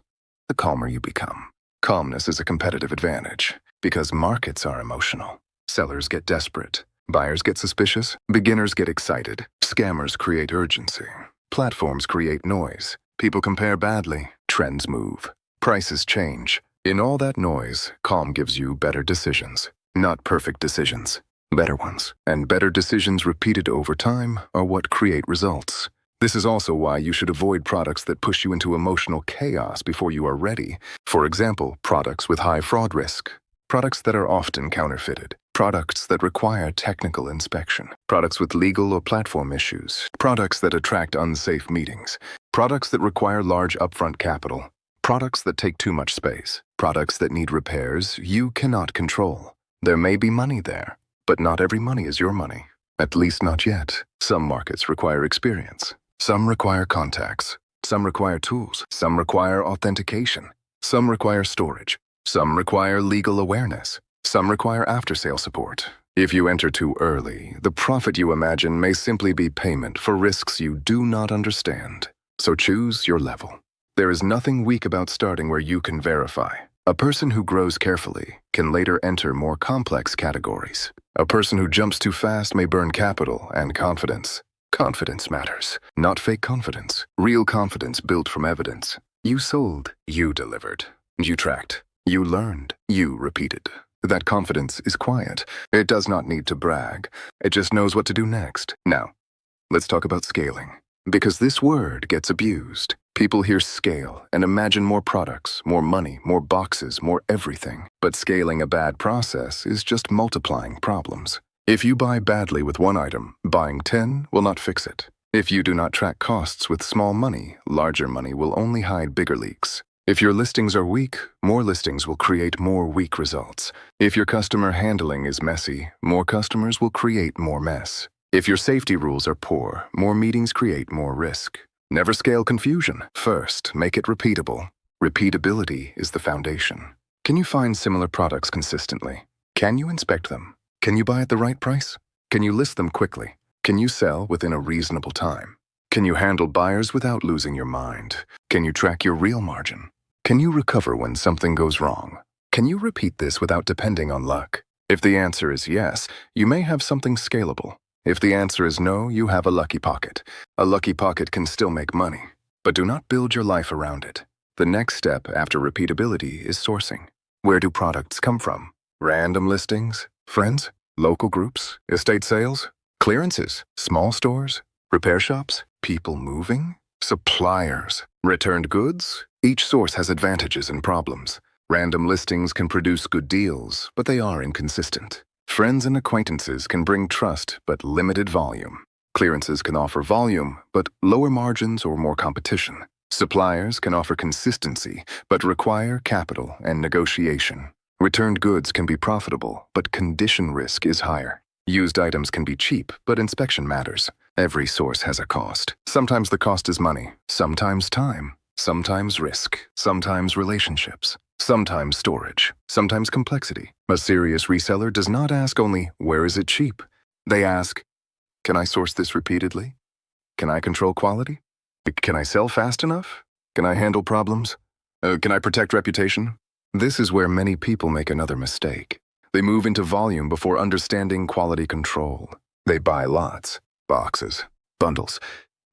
the calmer you become. Calmness is a competitive advantage because markets are emotional. Sellers get desperate. Buyers get suspicious. Beginners get excited. Scammers create urgency. Platforms create noise. People compare badly. Trends move. Prices change. In all that noise, calm gives you better decisions. Not perfect decisions. Better ones. And better decisions repeated over time are what create results. This is also why you should avoid products that push you into emotional chaos before you are ready. For example, products with high fraud risk. Products that are often counterfeited. Products that require technical inspection. Products with legal or platform issues. Products that attract unsafe meetings. Products that require large upfront capital. Products that take too much space. Products that need repairs you cannot control. There may be money there, but not every money is your money. At least not yet. Some markets require experience. Some require contacts. Some require tools. Some require authentication. Some require storage. Some require legal awareness. Some require after-sale support. If you enter too early, the profit you imagine may simply be payment for risks you do not understand. So choose your level. There is nothing weak about starting where you can verify. A person who grows carefully can later enter more complex categories. A person who jumps too fast may burn capital and confidence. Confidence matters, not fake confidence. Real confidence built from evidence. You sold, you delivered. You tracked, you learned, you repeated. That confidence is quiet. It does not need to brag. It just knows what to do next. Now, let's talk about scaling. Because this word gets abused. People hear scale and imagine more products, more money, more boxes, more everything. But scaling a bad process is just multiplying problems. If you buy badly with one item, buying 10 will not fix it. If you do not track costs with small money, larger money will only hide bigger leaks. If your listings are weak, more listings will create more weak results. If your customer handling is messy, more customers will create more mess. If your safety rules are poor, more meetings create more risk. Never scale confusion. First, make it repeatable. Repeatability is the foundation. Can you find similar products consistently? Can you inspect them? Can you buy at the right price? Can you list them quickly? Can you sell within a reasonable time? Can you handle buyers without losing your mind? Can you track your real margin? Can you recover when something goes wrong? Can you repeat this without depending on luck? If the answer is yes, you may have something scalable. If the answer is no, you have a lucky pocket. A lucky pocket can still make money, but do not build your life around it. The next step after repeatability is sourcing. Where do products come from? Random listings? Friends? Local groups? Estate sales? Clearances? Small stores? Repair shops? People moving? Suppliers? Returned goods? Each source has advantages and problems. Random listings can produce good deals, but they are inconsistent. Friends and acquaintances can bring trust, but limited volume. Clearances can offer volume, but lower margins or more competition. Suppliers can offer consistency, but require capital and negotiation. Returned goods can be profitable, but condition risk is higher. Used items can be cheap, but inspection matters. Every source has a cost. Sometimes the cost is money, sometimes time, sometimes risk, sometimes relationships, sometimes storage, sometimes complexity. A serious reseller does not ask only, where is it cheap? They ask, can I source this repeatedly? Can I control quality? Can I sell fast enough? Can I handle problems? Can I protect reputation? This is where many people make another mistake. They move into volume before understanding quality control. They buy lots, boxes, bundles,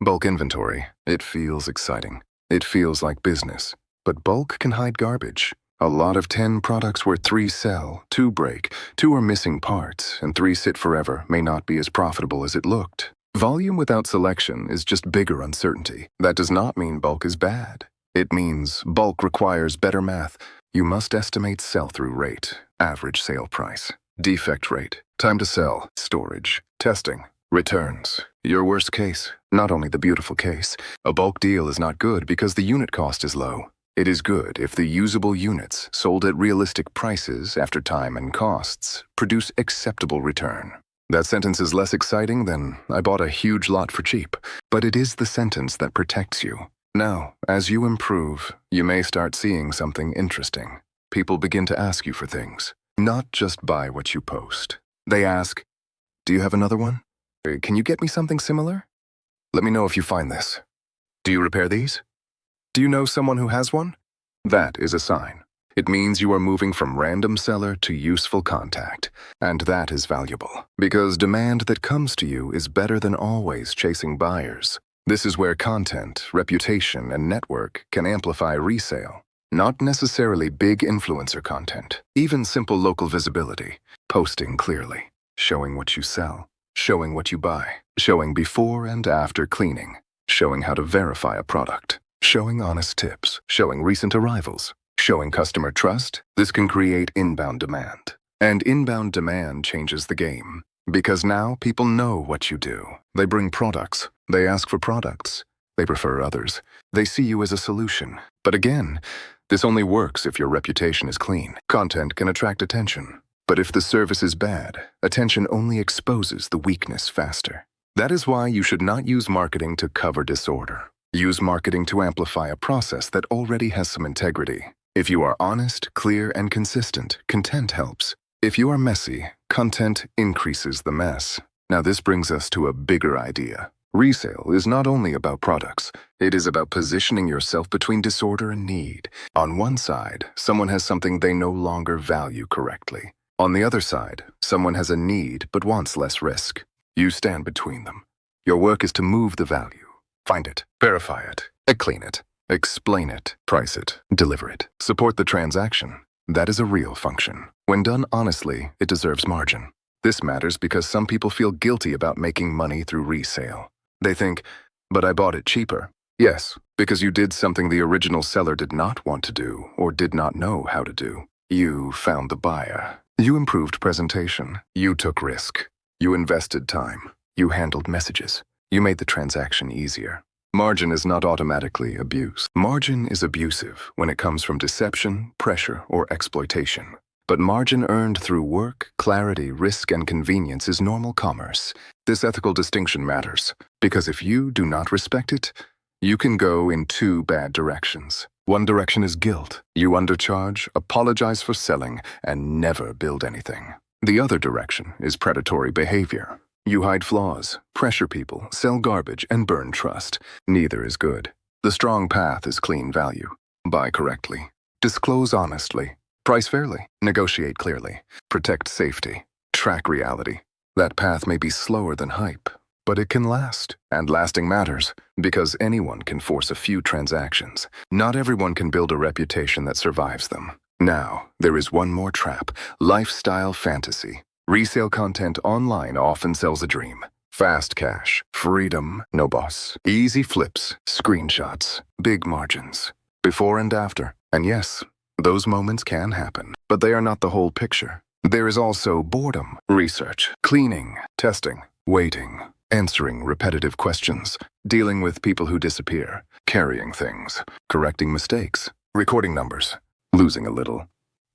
bulk inventory. It feels exciting. It feels like business. But bulk can hide garbage. A lot of 10 products where 3 sell, 2 break, 2 are missing parts, and 3 sit forever may not be as profitable as it looked. Volume without selection is just bigger uncertainty. That does not mean bulk is bad. It means bulk requires better math. You must estimate sell-through rate, average sale price, defect rate, time to sell, storage, testing, returns. Your worst case, not only the beautiful case. A bulk deal is not good because the unit cost is low. It is good if the usable units, sold at realistic prices after time and costs, produce acceptable return. That sentence is less exciting than, I bought a huge lot for cheap, but it is the sentence that protects you. Now, as you improve, you may start seeing something interesting. People begin to ask you for things, not just buy what you post. They ask, do you have another one? Can you get me something similar? Let me know if you find this. Do you repair these? Do you know someone who has one? That is a sign. It means you are moving from random seller to useful contact, and that is valuable, because demand that comes to you is better than always chasing buyers. This is where content, reputation, and network can amplify resale. Not necessarily big influencer content, even simple local visibility, posting clearly, showing what you sell, showing what you buy, showing before and after cleaning, showing how to verify a product, showing honest tips, showing recent arrivals, showing customer trust. This can create inbound demand. And inbound demand changes the game. Because now people know what you do. They bring products. They ask for products. They prefer others. They see you as a solution. But again, this only works if your reputation is clean. Content can attract attention. But if the service is bad, attention only exposes the weakness faster. That is why you should not use marketing to cover disorder. Use marketing to amplify a process that already has some integrity. If you are honest, clear, and consistent, content helps. If you are messy, content increases the mess. Now this brings us to a bigger idea. Resale is not only about products. It is about positioning yourself between disorder and need. On one side, someone has something they no longer value correctly. On the other side, someone has a need but wants less risk. You stand between them. Your work is to move the value. Find it, verify it, and clean it. Explain it, price it, deliver it, support the transaction. That is a real function. When done honestly, it deserves margin. This matters because some people feel guilty about making money through resale. They think, but I bought it cheaper. Yes, because you did something the original seller did not want to do or did not know how to do. You found the buyer. You improved presentation. You took risk. You invested time. You handled messages. You made the transaction easier. Margin is not automatically abuse. Margin is abusive when it comes from deception, pressure, or exploitation. But margin earned through work, clarity, risk, and convenience is normal commerce. This ethical distinction matters, because if you do not respect it, you can go in two bad directions. One direction is guilt. You undercharge, apologize for selling, and never build anything. The other direction is predatory behavior. You hide flaws, pressure people, sell garbage, and burn trust. Neither is good. The strong path is clean value. Buy correctly. Disclose honestly. Price fairly. Negotiate clearly. Protect safety. Track reality. That path may be slower than hype, but it can last. And lasting matters, because anyone can force a few transactions. Not everyone can build a reputation that survives them. Now, there is one more trap: lifestyle fantasy. Resale content online often sells a dream. Fast cash, freedom, no boss, easy flips, screenshots, big margins, before and after. And yes, those moments can happen, but they are not the whole picture. There is also boredom, research, cleaning, testing, waiting, answering repetitive questions, dealing with people who disappear, carrying things, correcting mistakes, recording numbers, losing a little,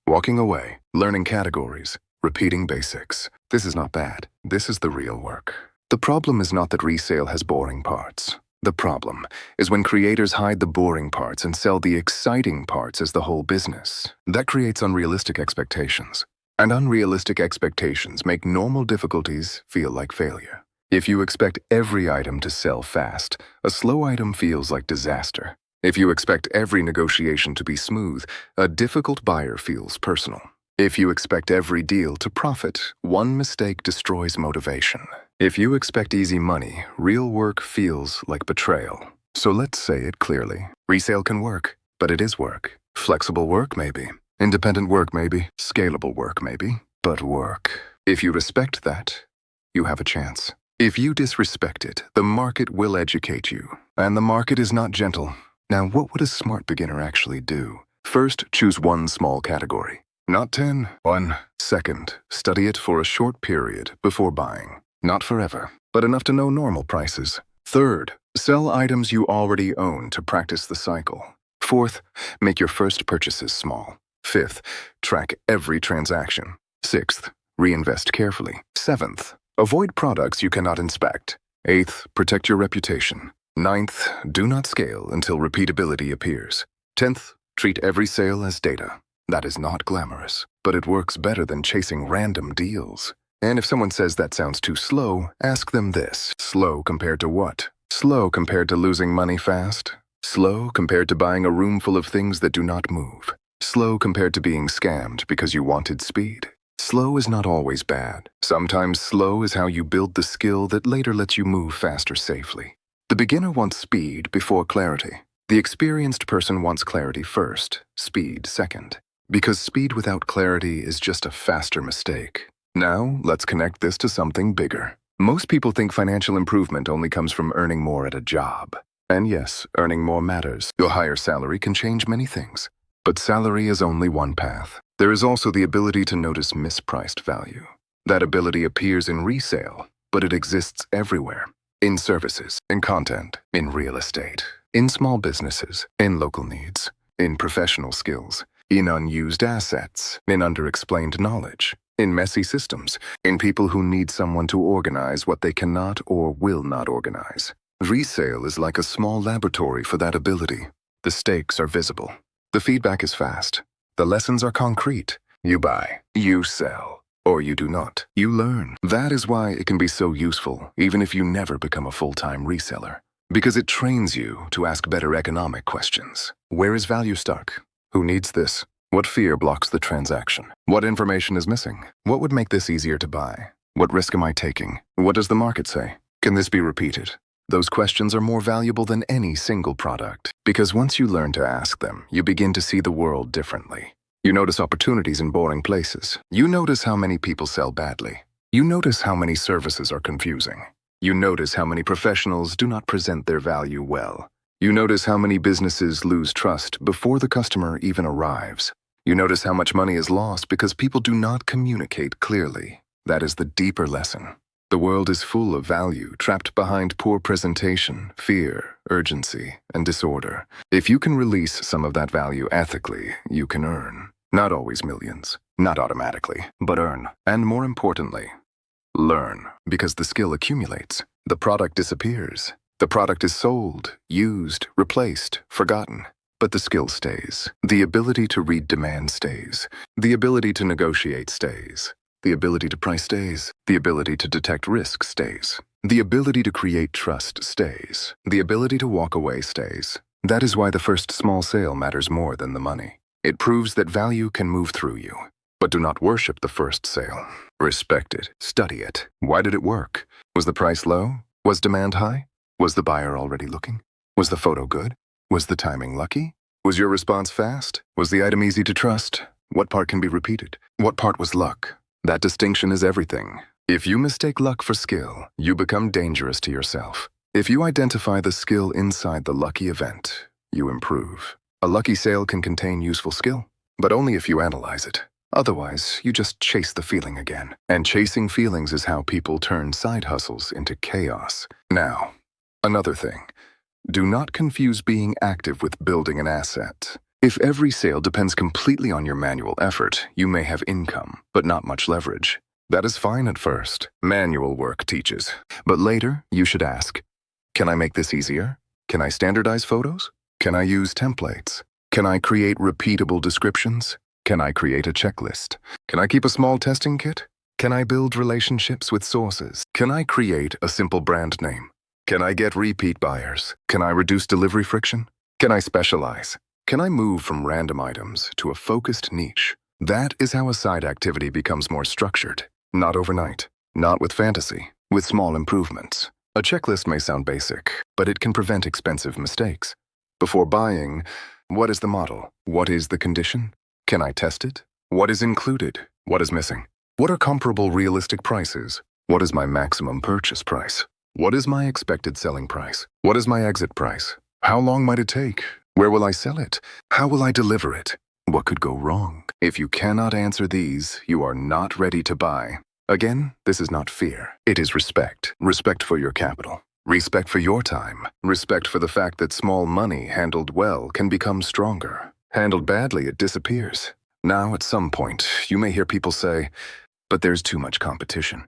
walking away, learning categories, repeating basics. This is not bad. This is the real work. The problem is not that resale has boring parts. The problem is when creators hide the boring parts and sell the exciting parts as the whole business. That creates unrealistic expectations. And unrealistic expectations make normal difficulties feel like failure. If you expect every item to sell fast, a slow item feels like disaster. If you expect every negotiation to be smooth, a difficult buyer feels personal. If you expect every deal to profit, one mistake destroys motivation. If you expect easy money, real work feels like betrayal. So let's say it clearly. Resale can work, but it is work. Flexible work, maybe. Independent work, maybe. Scalable work, maybe. But work. If you respect that, you have a chance. If you disrespect it, the market will educate you. And the market is not gentle. Now, what would a smart beginner actually do? First, choose one small category. Not 10. 1. Second, study it for a short period before buying. Not forever, but enough to know normal prices. Third, sell items you already own to practice the cycle. Fourth, make your first purchases small. Fifth, track every transaction. Sixth, reinvest carefully. Seventh, avoid products you cannot inspect. Eighth, protect your reputation. Ninth, do not scale until repeatability appears. 10th, treat every sale as data. That is not glamorous, but it works better than chasing random deals. And if someone says that sounds too slow, ask them this. Slow compared to what? Slow compared to losing money fast? Slow compared to buying a room full of things that do not move? Slow compared to being scammed because you wanted speed? Slow is not always bad. Sometimes slow is how you build the skill that later lets you move faster safely. The beginner wants speed before clarity. The experienced person wants clarity first, speed second. Because speed without clarity is just a faster mistake. Now, let's connect this to something bigger. Most people think financial improvement only comes from earning more at a job. And yes, earning more matters. Your higher salary can change many things. But salary is only one path. There is also the ability to notice mispriced value. That ability appears in resale, but it exists everywhere. In services, in content, in real estate, in small businesses, in local needs, in professional skills, in unused assets, in underexplained knowledge, in messy systems, in people who need someone to organize what they cannot or will not organize. Resale is like a small laboratory for that ability. The stakes are visible. The feedback is fast. The lessons are concrete. You buy, you sell, or you do not. You learn. That is why it can be so useful, even if you never become a full-time reseller. Because it trains you to ask better economic questions. Where is value stuck? Who needs this? What fear blocks the transaction? What information is missing? What would make this easier to buy? What risk am I taking? What does the market say? Can this be repeated? Those questions are more valuable than any single product, because once you learn to ask them, you begin to see the world differently. You notice opportunities in boring places. You notice how many people sell badly. You notice how many services are confusing. You notice how many professionals do not present their value well. You notice how many businesses lose trust before the customer even arrives. You notice how much money is lost because people do not communicate clearly. That is the deeper lesson. The world is full of value trapped behind poor presentation, fear, urgency, and disorder. If you can release some of that value ethically, you can earn. Not always millions, not automatically, but earn. And more importantly, learn, because the skill accumulates. The product disappears. The product is sold, used, replaced, forgotten. But the skill stays. The ability to read demand stays. The ability to negotiate stays. The ability to price stays. The ability to detect risk stays. The ability to create trust stays. The ability to walk away stays. That is why the first small sale matters more than the money. It proves that value can move through you. But do not worship the first sale. Respect it. Study it. Why did it work? Was the price low? Was demand high? Was the buyer already looking? Was the photo good? Was the timing lucky? Was your response fast? Was the item easy to trust? What part can be repeated? What part was luck? That distinction is everything. If you mistake luck for skill, you become dangerous to yourself. If you identify the skill inside the lucky event, you improve. A lucky sale can contain useful skill, but only if you analyze it. Otherwise, you just chase the feeling again. And chasing feelings is how people turn side hustles into chaos. Now, another thing. Do not confuse being active with building an asset. If every sale depends completely on your manual effort, you may have income, but not much leverage. That is fine at first. Manual work teaches. But later, you should ask, can I make this easier? Can I standardize photos? Can I use templates? Can I create repeatable descriptions? Can I create a checklist? Can I keep a small testing kit? Can I build relationships with sources? Can I create a simple brand name? Can I get repeat buyers? Can I reduce delivery friction? Can I specialize? Can I move from random items to a focused niche? That is how a side activity becomes more structured. Not overnight. Not with fantasy. With small improvements. A checklist may sound basic, but it can prevent expensive mistakes. Before buying, what is the model? What is the condition? Can I test it? What is included? What is missing? What are comparable realistic prices? What is my maximum purchase price? What is my expected selling price? What is my exit price? How long might it take? Where will I sell it? How will I deliver it? What could go wrong? If you cannot answer these, you are not ready to buy. Again, this is not fear. It is respect. Respect for your capital. Respect for your time. Respect for the fact that small money handled well can become stronger. Handled badly, it disappears. Now, at some point, you may hear people say, but there's too much competition.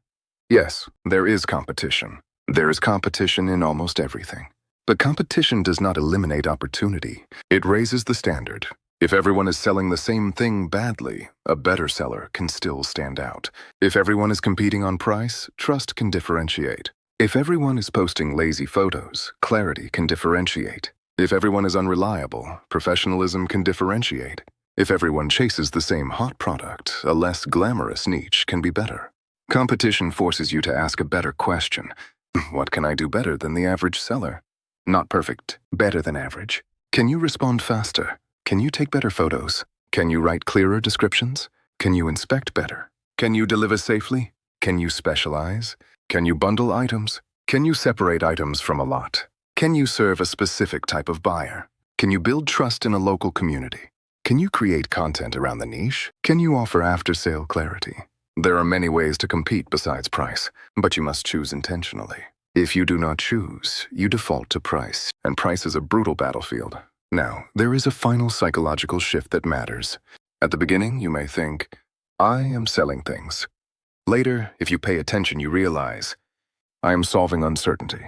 Yes, there is competition. There is competition in almost everything. But competition does not eliminate opportunity. It raises the standard. If everyone is selling the same thing badly, a better seller can still stand out. If everyone is competing on price, trust can differentiate. If everyone is posting lazy photos, clarity can differentiate. If everyone is unreliable, professionalism can differentiate. If everyone chases the same hot product, a less glamorous niche can be better. Competition forces you to ask a better question. What can I do better than the average seller? Not perfect, better than average. Can you respond faster? Can you take better photos? Can you write clearer descriptions? Can you inspect better? Can you deliver safely? Can you specialize? Can you bundle items? Can you separate items from a lot? Can you serve a specific type of buyer? Can you build trust in a local community? Can you create content around the niche? Can you offer after-sale clarity? There are many ways to compete besides price, but you must choose intentionally. If you do not choose, you default to price, and price is a brutal battlefield. Now, there is a final psychological shift that matters. At the beginning, you may think, I am selling things. Later, if you pay attention, you realize, I am solving uncertainty.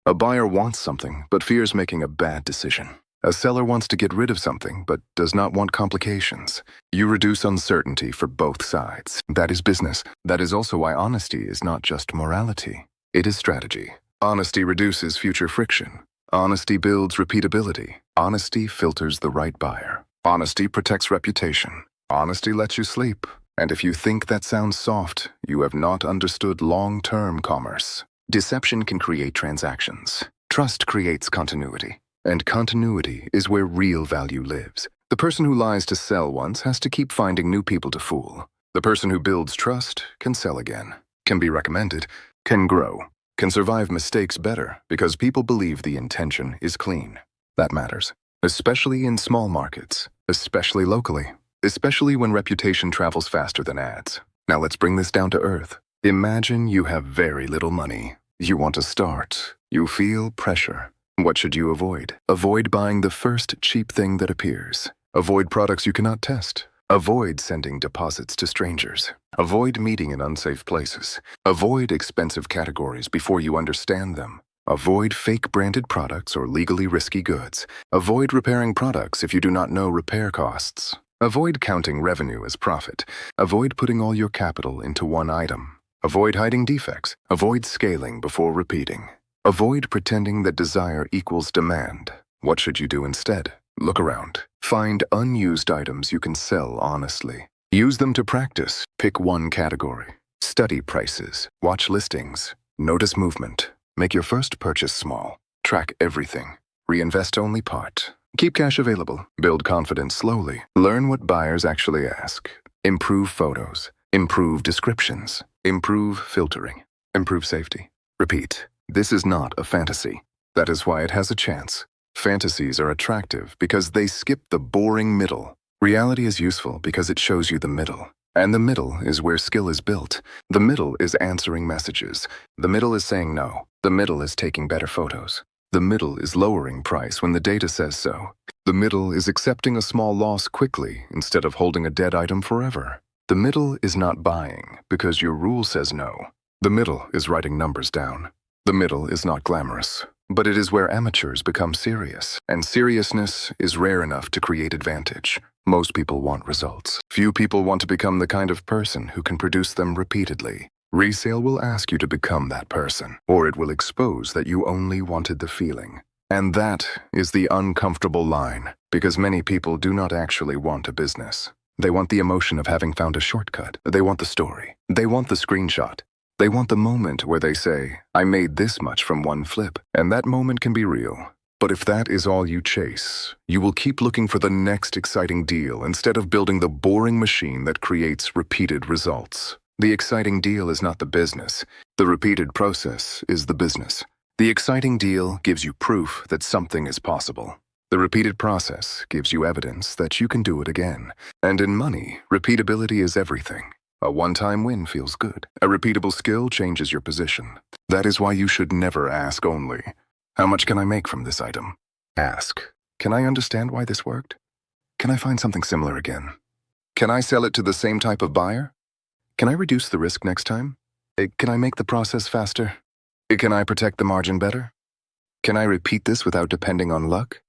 A buyer wants something, but fears making a bad decision. A seller wants to get rid of something, but does not want complications. You reduce uncertainty for both sides. That is business. That is also why honesty is not just morality. It is strategy. Honesty reduces future friction. Honesty builds repeatability. Honesty filters the right buyer. Honesty protects reputation. Honesty lets you sleep. And if you think that sounds soft, you have not understood long-term commerce. Deception can create transactions. Trust creates continuity. And continuity is where real value lives. The person who lies to sell once has to keep finding new people to fool. The person who builds trust can sell again, can be recommended, can grow, can survive mistakes better because people believe the intention is clean. That matters, especially in small markets, especially locally, especially when reputation travels faster than ads. Now let's bring this down to earth. Imagine you have very little money. You want to start. You feel pressure. What should you avoid? Avoid buying the first cheap thing that appears. Avoid products you cannot test. Avoid sending deposits to strangers. Avoid meeting in unsafe places. Avoid expensive categories before you understand them. Avoid fake branded products or legally risky goods. Avoid repairing products if you do not know repair costs. Avoid counting revenue as profit. Avoid putting all your capital into one item. Avoid hiding defects. Avoid scaling before repeating. Avoid pretending that desire equals demand. What should you do instead? Look around. Find unused items you can sell honestly. Use them to practice. Pick one category. Study prices. Watch listings. Notice movement. Make your first purchase small. Track everything. Reinvest only part. Keep cash available. Build confidence slowly. Learn what buyers actually ask. Improve photos. Improve descriptions. Improve filtering. Improve safety. Repeat. This is not a fantasy. That is why it has a chance. Fantasies are attractive because they skip the boring middle. Reality is useful because it shows you the middle. And the middle is where skill is built. The middle is answering messages. The middle is saying no. The middle is taking better photos. The middle is lowering price when the data says so. The middle is accepting a small loss quickly instead of holding a dead item forever. The middle is not buying because your rule says no. The middle is writing numbers down. The middle is not glamorous, but it is where amateurs become serious, and seriousness is rare enough to create advantage. Most people want results. Few people want to become the kind of person who can produce them repeatedly. Resale will ask you to become that person, or it will expose that you only wanted the feeling. And that is the uncomfortable line, because many people do not actually want a business. They want the emotion of having found a shortcut. They want the story. They want the screenshot. They want the moment where they say, I made this much from one flip, and that moment can be real. But if that is all you chase, you will keep looking for the next exciting deal instead of building the boring machine that creates repeated results. The exciting deal is not the business. The repeated process is the business. The exciting deal gives you proof that something is possible. The repeated process gives you evidence that you can do it again. And in money, repeatability is everything. A one-time win feels good. A repeatable skill changes your position. That is why you should never ask only, how much can I make from this item? Ask, can I understand why this worked? Can I find something similar again? Can I sell it to the same type of buyer? Can I reduce the risk next time? Can I make the process faster? Can I protect the margin better? Can I repeat this without depending on luck?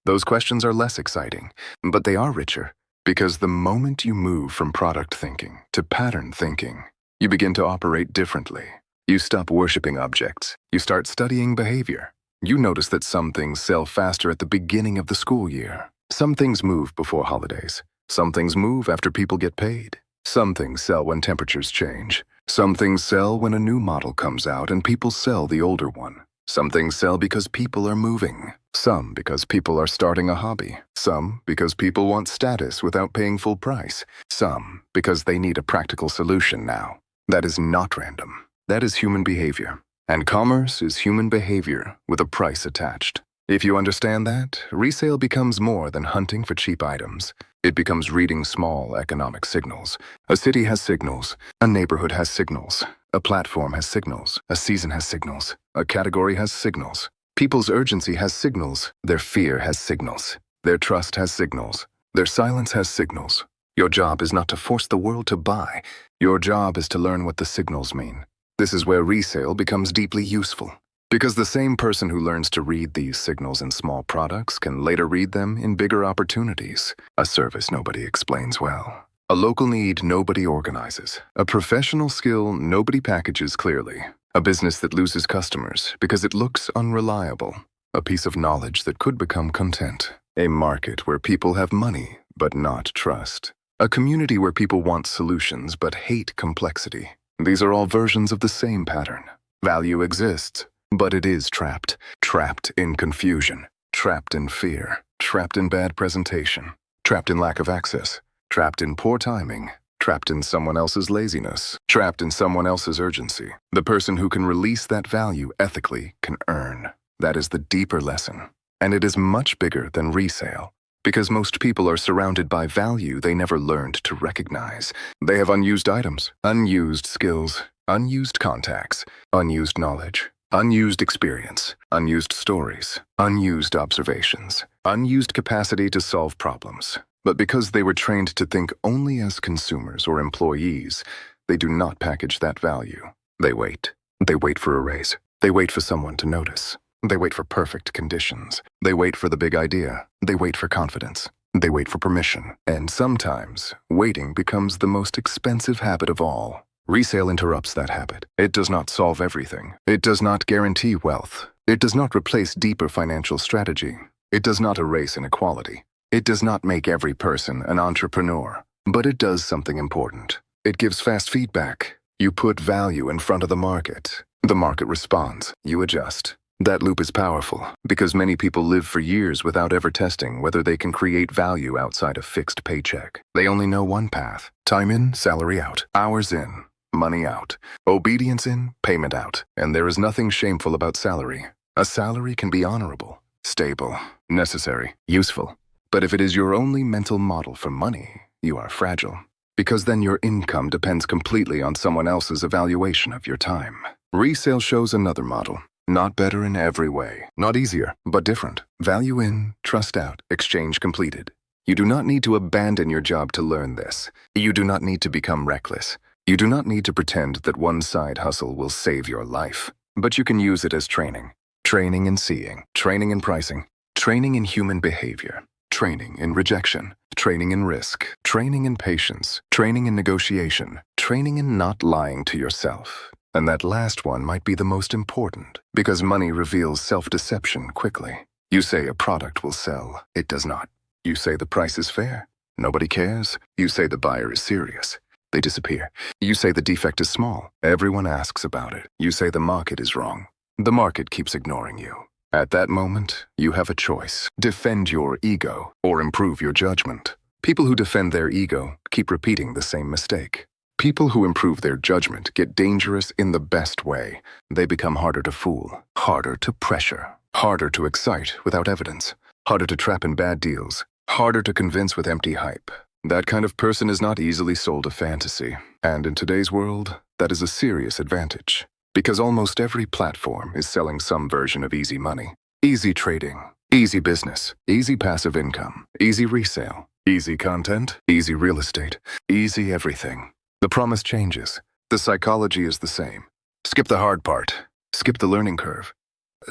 Those questions are less exciting, but they are richer. Because the moment you move from product thinking to pattern thinking, you begin to operate differently. You stop worshiping objects. You start studying behavior. You notice that some things sell faster at the beginning of the school year. Some things move before holidays. Some things move after people get paid. Some things sell when temperatures change. Some things sell when a new model comes out and people sell the older one. Some things sell because people are moving. Some because people are starting a hobby. Some because people want status without paying full price. Some because they need a practical solution now. That is not random. That is human behavior. And commerce is human behavior with a price attached. If you understand that, resale becomes more than hunting for cheap items. It becomes reading small economic signals. A city has signals. A neighborhood has signals. A platform has signals. A season has signals. A category has signals. People's urgency has signals. Their fear has signals. Their trust has signals. Their silence has signals. Your job is not to force the world to buy. Your job is to learn what the signals mean. This is where resale becomes deeply useful. Because the same person who learns to read these signals in small products can later read them in bigger opportunities. A service nobody explains well. A local need nobody organizes. A professional skill nobody packages clearly. A business that loses customers because it looks unreliable. A piece of knowledge that could become content. A market where people have money but not trust. A community where people want solutions but hate complexity. These are all versions of the same pattern. Value exists, but it is trapped. Trapped in confusion. Trapped in fear. Trapped in bad presentation. Trapped in lack of access. Trapped in poor timing. Trapped in someone else's laziness. Trapped in someone else's urgency. The person who can release that value ethically can earn. That is the deeper lesson. And it is much bigger than resale. Because most people are surrounded by value they never learned to recognize. They have unused items, unused skills, unused contacts, unused knowledge, unused experience, unused stories, unused observations, unused capacity to solve problems. But because they were trained to think only as consumers or employees, they do not package that value. They wait. They wait for a raise. They wait for someone to notice. They wait for perfect conditions. They wait for the big idea. They wait for confidence. They wait for permission. And sometimes, waiting becomes the most expensive habit of all. Resale interrupts that habit. It does not solve everything. It does not guarantee wealth. It does not replace deeper financial strategy. It does not erase inequality. It does not make every person an entrepreneur. But it does something important. It gives fast feedback. You put value in front of the market. The market responds. You adjust. That loop is powerful because many people live for years without ever testing whether they can create value outside a fixed paycheck. They only know one path. Time in, salary out. Hours in, money out. Obedience in, payment out. And there is nothing shameful about salary. A salary can be honorable, stable, necessary, useful. But if it is your only mental model for money, you are fragile. Because then your income depends completely on someone else's evaluation of your time. Resale shows another model. Not better in every way. Not easier, but different. Value in, trust out, exchange completed. You do not need to abandon your job to learn this. You do not need to become reckless. You do not need to pretend that one side hustle will save your life. But you can use it as training. Training in seeing, training in pricing, training in human behavior, training in rejection, training in risk, training in patience, training in negotiation, training in not lying to yourself. And that last one might be the most important, because money reveals self-deception quickly. You say a product will sell. It does not. You say the price is fair. Nobody cares. You say the buyer is serious. They disappear. You say the defect is small. Everyone asks about it. You say the market is wrong. The market keeps ignoring you. At that moment, you have a choice. Defend your ego or improve your judgment. People who defend their ego keep repeating the same mistake. People who improve their judgment get dangerous in the best way. They become harder to fool, harder to pressure, harder to excite without evidence, harder to trap in bad deals, harder to convince with empty hype. That kind of person is not easily sold a fantasy. And in today's world, that is a serious advantage. Because almost every platform is selling some version of easy money. Easy trading, easy business, easy passive income, easy resale, easy content, easy real estate, easy everything. The promise changes. The psychology is the same. Skip the hard part. Skip the learning curve.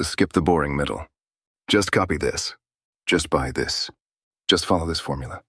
Skip the boring middle. Just copy this. Just buy this. Just follow this formula.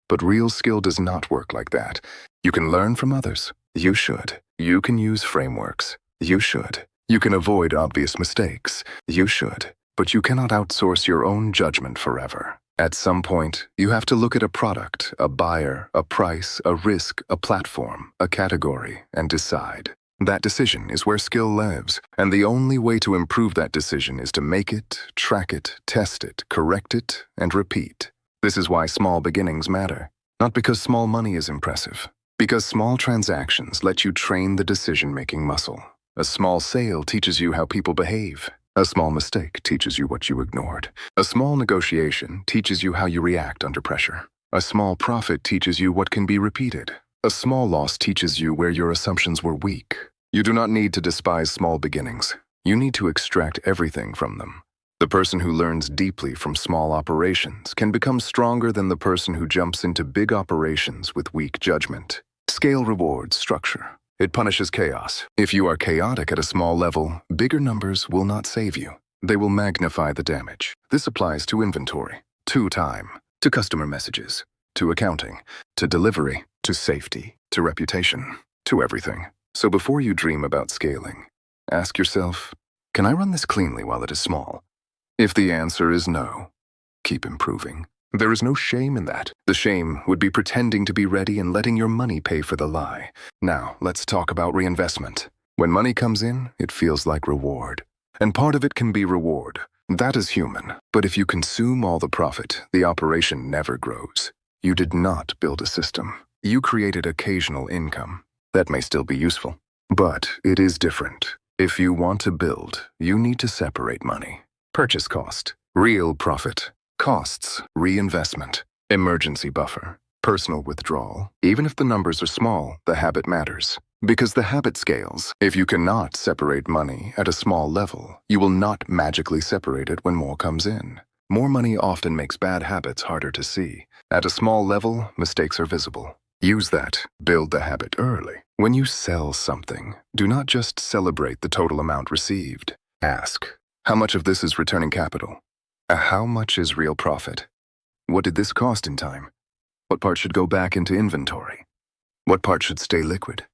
But real skill does not work like that. You can learn from others. You should. You can use frameworks. You should. You can avoid obvious mistakes. You should. But you cannot outsource your own judgment forever. At some point, you have to look at a product, a buyer, a price, a risk, a platform, a category, and decide. That decision is where skill lives, and the only way to improve that decision is to make it, track it, test it, correct it, and repeat. This is why small beginnings matter. Not because small money is impressive, because small transactions let you train the decision-making muscle. A small sale teaches you how people behave. A small mistake teaches you what you ignored. A small negotiation teaches you how you react under pressure. A small profit teaches you what can be repeated. A small loss teaches you where your assumptions were weak. You do not need to despise small beginnings. You need to extract everything from them. The person who learns deeply from small operations can become stronger than the person who jumps into big operations with weak judgment. Scale rewards structure. It punishes chaos. If you are chaotic at a small level, bigger numbers will not save you. They will magnify the damage. This applies to inventory, to time, to customer messages, to accounting, to delivery, to safety, to reputation, to everything. So before you dream about scaling, ask yourself, can I run this cleanly while it is small? If the answer is no, keep improving. There is no shame in that. The shame would be pretending to be ready and letting your money pay for the lie. Now, let's talk about reinvestment. When money comes in, it feels like reward. And part of it can be reward. That is human. But if you consume all the profit, the operation never grows. You did not build a system. You created occasional income. That may still be useful. But it is different. If you want to build, you need to separate money. Purchase cost, real profit. Costs, reinvestment, emergency buffer, personal withdrawal. Even if the numbers are small, the habit matters. Because the habit scales. If you cannot separate money at a small level, you will not magically separate it when more comes in. More money often makes bad habits harder to see. At a small level, mistakes are visible. Use that. Build the habit early. When you sell something, do not just celebrate the total amount received. Ask, how much of this is returning capital? How much is real profit? What did this cost in time? What part should go back into inventory? What part should stay liquid?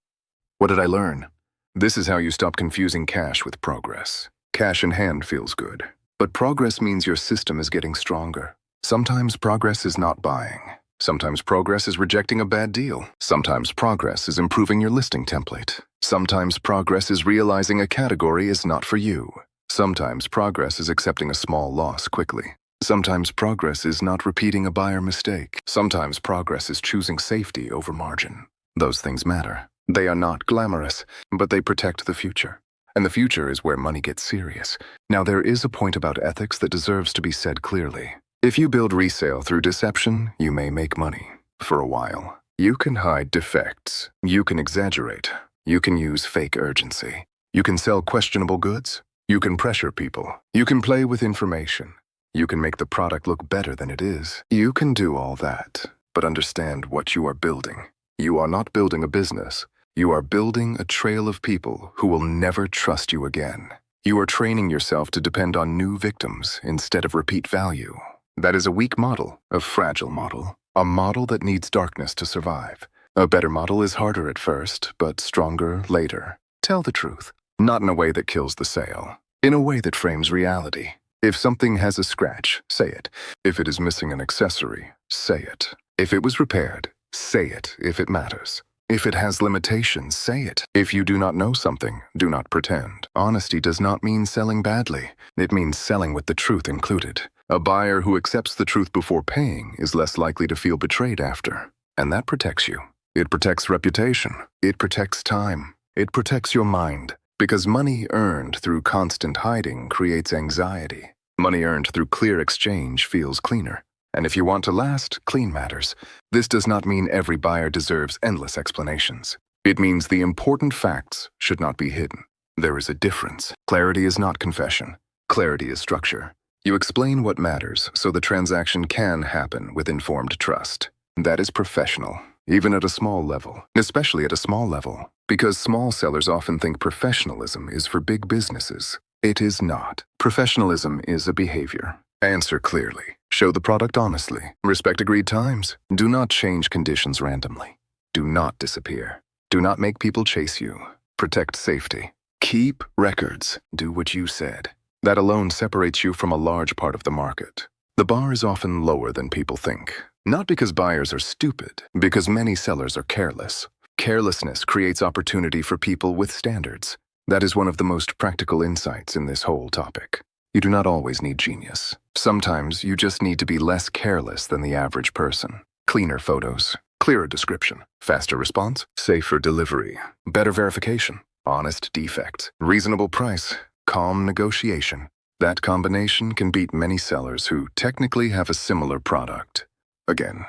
What did I learn? This is how you stop confusing cash with progress. Cash in hand feels good, but progress means your system is getting stronger. Sometimes progress is not buying. Sometimes progress is rejecting a bad deal. Sometimes progress is improving your listing template. Sometimes progress is realizing a category is not for you. Sometimes progress is accepting a small loss quickly. Sometimes progress is not repeating a buyer mistake. Sometimes progress is choosing safety over margin. Those things matter. They are not glamorous, but they protect the future. And the future is where money gets serious. Now, there is a point about ethics that deserves to be said clearly. If you build resale through deception, you may make money. For a while. You can hide defects. You can exaggerate. You can use fake urgency. You can sell questionable goods. You can pressure people. You can play with information. You can make the product look better than it is. You can do all that, but understand what you are building. You are not building a business. You are building a trail of people who will never trust you again. You are training yourself to depend on new victims instead of repeat value. That is a weak model, a fragile model, a model that needs darkness to survive. A better model is harder at first, but stronger later. Tell the truth, not in a way that kills the sale, in a way that frames reality. If something has a scratch, say it. If it is missing an accessory, say it. If it was repaired, say it if it matters. If it has limitations, say it. If you do not know something, do not pretend. Honesty does not mean selling badly. It means selling with the truth included. A buyer who accepts the truth before paying is less likely to feel betrayed after. And that protects you. It protects reputation. It protects time. It protects your mind. Because money earned through constant hiding creates anxiety. Money earned through clear exchange feels cleaner. And if you want to last, clean matters. This does not mean every buyer deserves endless explanations. It means the important facts should not be hidden. There is a difference. Clarity is not confession. Clarity is structure. You explain what matters so the transaction can happen with informed trust. That is professional, even at a small level, especially at a small level, because small sellers often think professionalism is for big businesses. It is not. Professionalism is a behavior. Answer clearly. Show the product honestly. Respect agreed times. Do not change conditions randomly. Do not disappear. Do not make people chase you. Protect safety. Keep records. Do what you said. That alone separates you from a large part of the market. The bar is often lower than people think. Not because buyers are stupid, because many sellers are careless. Carelessness creates opportunity for people with standards. That is one of the most practical insights in this whole topic. You do not always need genius. Sometimes you just need to be less careless than the average person. Cleaner photos, clearer description, faster response, safer delivery, better verification, honest defects, reasonable price, calm negotiation. That combination can beat many sellers who technically have a similar product. Again,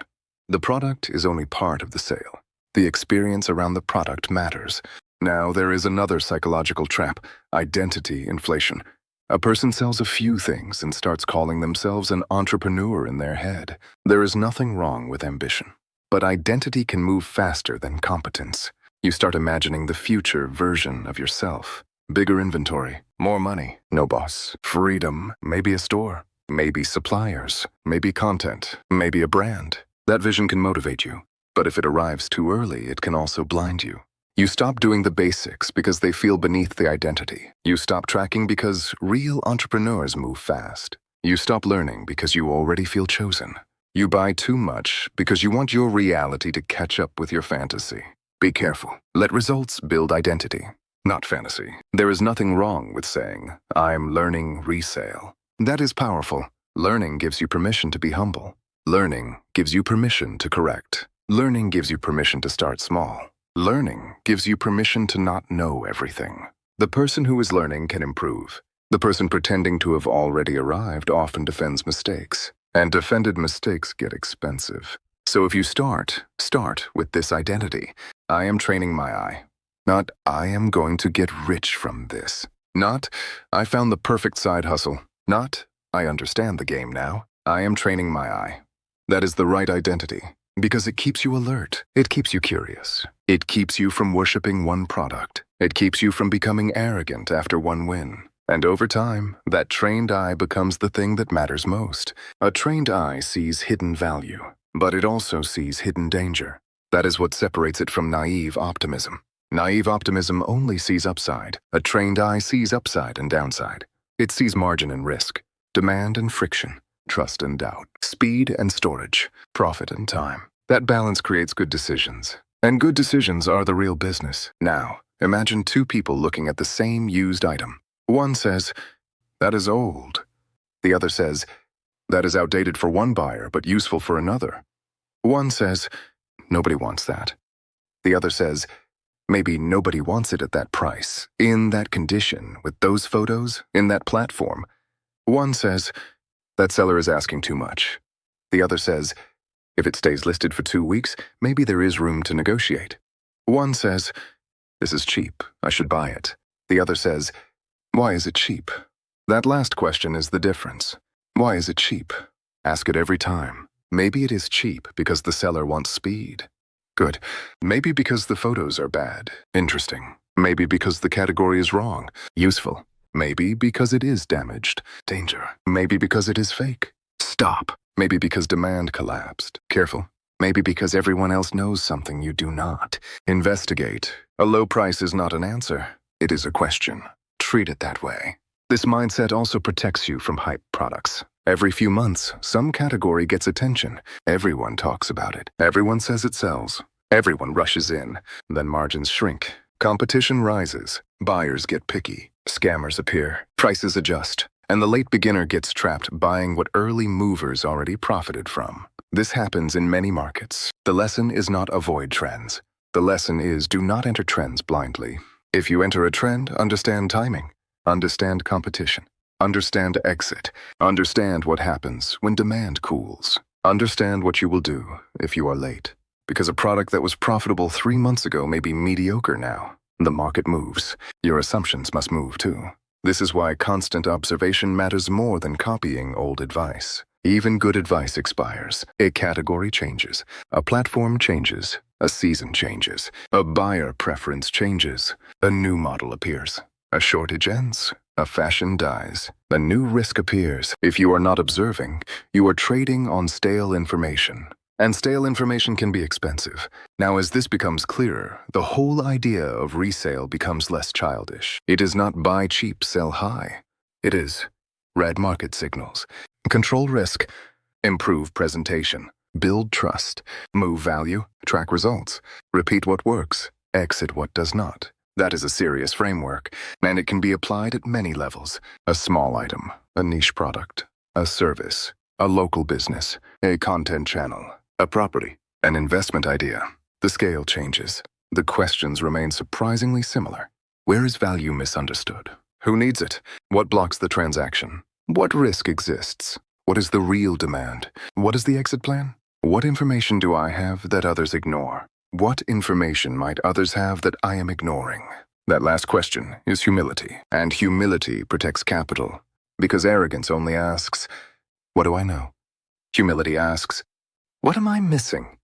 the product is only part of the sale. The experience around the product matters. Now there is another psychological trap, identity inflation. A person sells a few things and starts calling themselves an entrepreneur in their head. There is nothing wrong with ambition. But identity can move faster than competence. You start imagining the future version of yourself. Bigger inventory, more money, no boss, freedom, maybe a store, maybe suppliers, maybe content, maybe a brand. That vision can motivate you. But if it arrives too early, it can also blind you. You stop doing the basics because they feel beneath the identity. You stop tracking because real entrepreneurs move fast. You stop learning because you already feel chosen. You buy too much because you want your reality to catch up with your fantasy. Be careful. Let results build identity. not fantasy. There is nothing wrong with saying, I'm learning resale. That is powerful. Learning gives you permission to be humble. Learning gives you permission to correct. Learning gives you permission to start small. Learning gives you permission to not know everything. The person who is learning can improve. The person pretending to have already arrived often defends mistakes, and defended mistakes get expensive. So if you start with this identity. I am training my eye. Not, I am going to get rich from this. Not, I found the perfect side hustle. Not, I understand the game now. I am training my eye. That is the right identity, because it keeps you alert. It keeps you curious. It keeps you from worshiping one product. It keeps you from becoming arrogant after one win. And over time, that trained eye becomes the thing that matters most. A trained eye sees hidden value, but it also sees hidden danger. That is what separates it from naive optimism. Naive optimism only sees upside. A trained eye sees upside and downside. It sees margin and risk, demand and friction, trust and doubt, speed and storage, profit and time. That balance creates good decisions. And good decisions are the real business. Now, imagine two people looking at the same used item. One says, that is old. The other says, that is outdated for one buyer but useful for another. One says, nobody wants that. The other says, maybe nobody wants it at that price, in that condition, with those photos, in that platform. One says, that seller is asking too much. The other says, if it stays listed for 2 weeks, maybe there is room to negotiate. One says, this is cheap, I should buy it. The other says, why is it cheap? That last question is the difference. Why is it cheap? Ask it every time. Maybe it is cheap because the seller wants speed. Good. Maybe because the photos are bad. Interesting. Maybe because the category is wrong. Useful. Maybe because it is damaged. Danger. Maybe because it is fake. Stop. Maybe because demand collapsed. Careful. Maybe because everyone else knows something you do not. Investigate. A low price is not an answer. It is a question. Treat it that way. This mindset also protects you from hype products. Every few months, some category gets attention. Everyone talks about it. Everyone says it sells. Everyone rushes in. Then margins shrink. Competition rises. Buyers get picky. Scammers appear. Prices adjust. And the late beginner gets trapped buying what early movers already profited from. This happens in many markets. The lesson is not avoid trends. The lesson is do not enter trends blindly. If you enter a trend, understand timing. Understand competition. Understand exit. Understand what happens when demand cools. Understand what you will do if you are late. Because a product that was profitable 3 months ago may be mediocre now. The market moves. Your assumptions must move too. This is why constant observation matters more than copying old advice. Even good advice expires. A category changes. A platform changes. A season changes. A buyer preference changes. A new model appears. A shortage ends. A fashion dies. A new risk appears. If you are not observing, you are trading on stale information. And stale information can be expensive. Now, as this becomes clearer, the whole idea of resale becomes less childish. It is not buy cheap, sell high. It is read market signals, control risk, improve presentation, build trust, move value, track results, repeat what works, exit what does not. That is a serious framework, and it can be applied at many levels. A small item, a niche product, a service, a local business, a content channel, a property, an investment idea. The scale changes. The questions remain surprisingly similar. Where is value misunderstood? Who needs it? What blocks the transaction? What risk exists? What is the real demand? What is the exit plan? What information do I have that others ignore? What information might others have that I am ignoring? That last question is humility, and humility protects capital, because arrogance only asks, what do I know? Humility asks, what am I missing?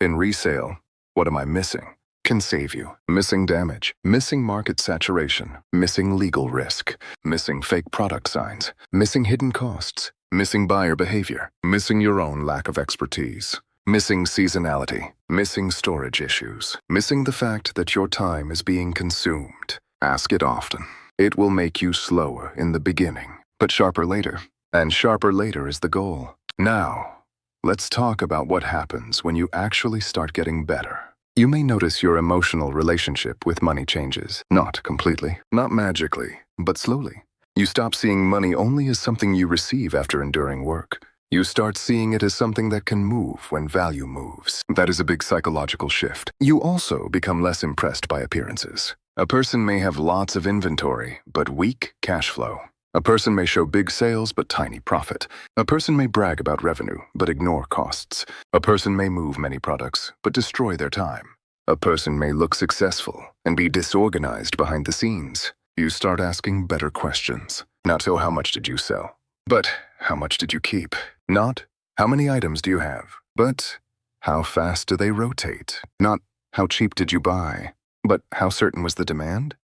In resale, what am I missing? Can save you. Missing damage, missing market saturation, missing legal risk, missing fake product signs, missing hidden costs, missing buyer behavior, missing your own lack of expertise, missing seasonality, missing storage issues, missing the fact that your time is being consumed. Ask it often. It will make you slower in the beginning, but sharper later. And sharper later is the goal. Now, let's talk about what happens when you actually start getting better. You may notice your emotional relationship with money changes. Not completely, not magically, but slowly. You stop seeing money only as something you receive after enduring work. You start seeing it as something that can move when value moves. That is a big psychological shift. You also become less impressed by appearances. A person may have lots of inventory, but weak cash flow. A person may show big sales but tiny profit. A person may brag about revenue but ignore costs. A person may move many products but destroy their time. A person may look successful and be disorganized behind the scenes. You start asking better questions. Not so how much did you sell, but how much did you keep? Not how many items do you have, but how fast do they rotate? Not how cheap did you buy, but how certain was the demand?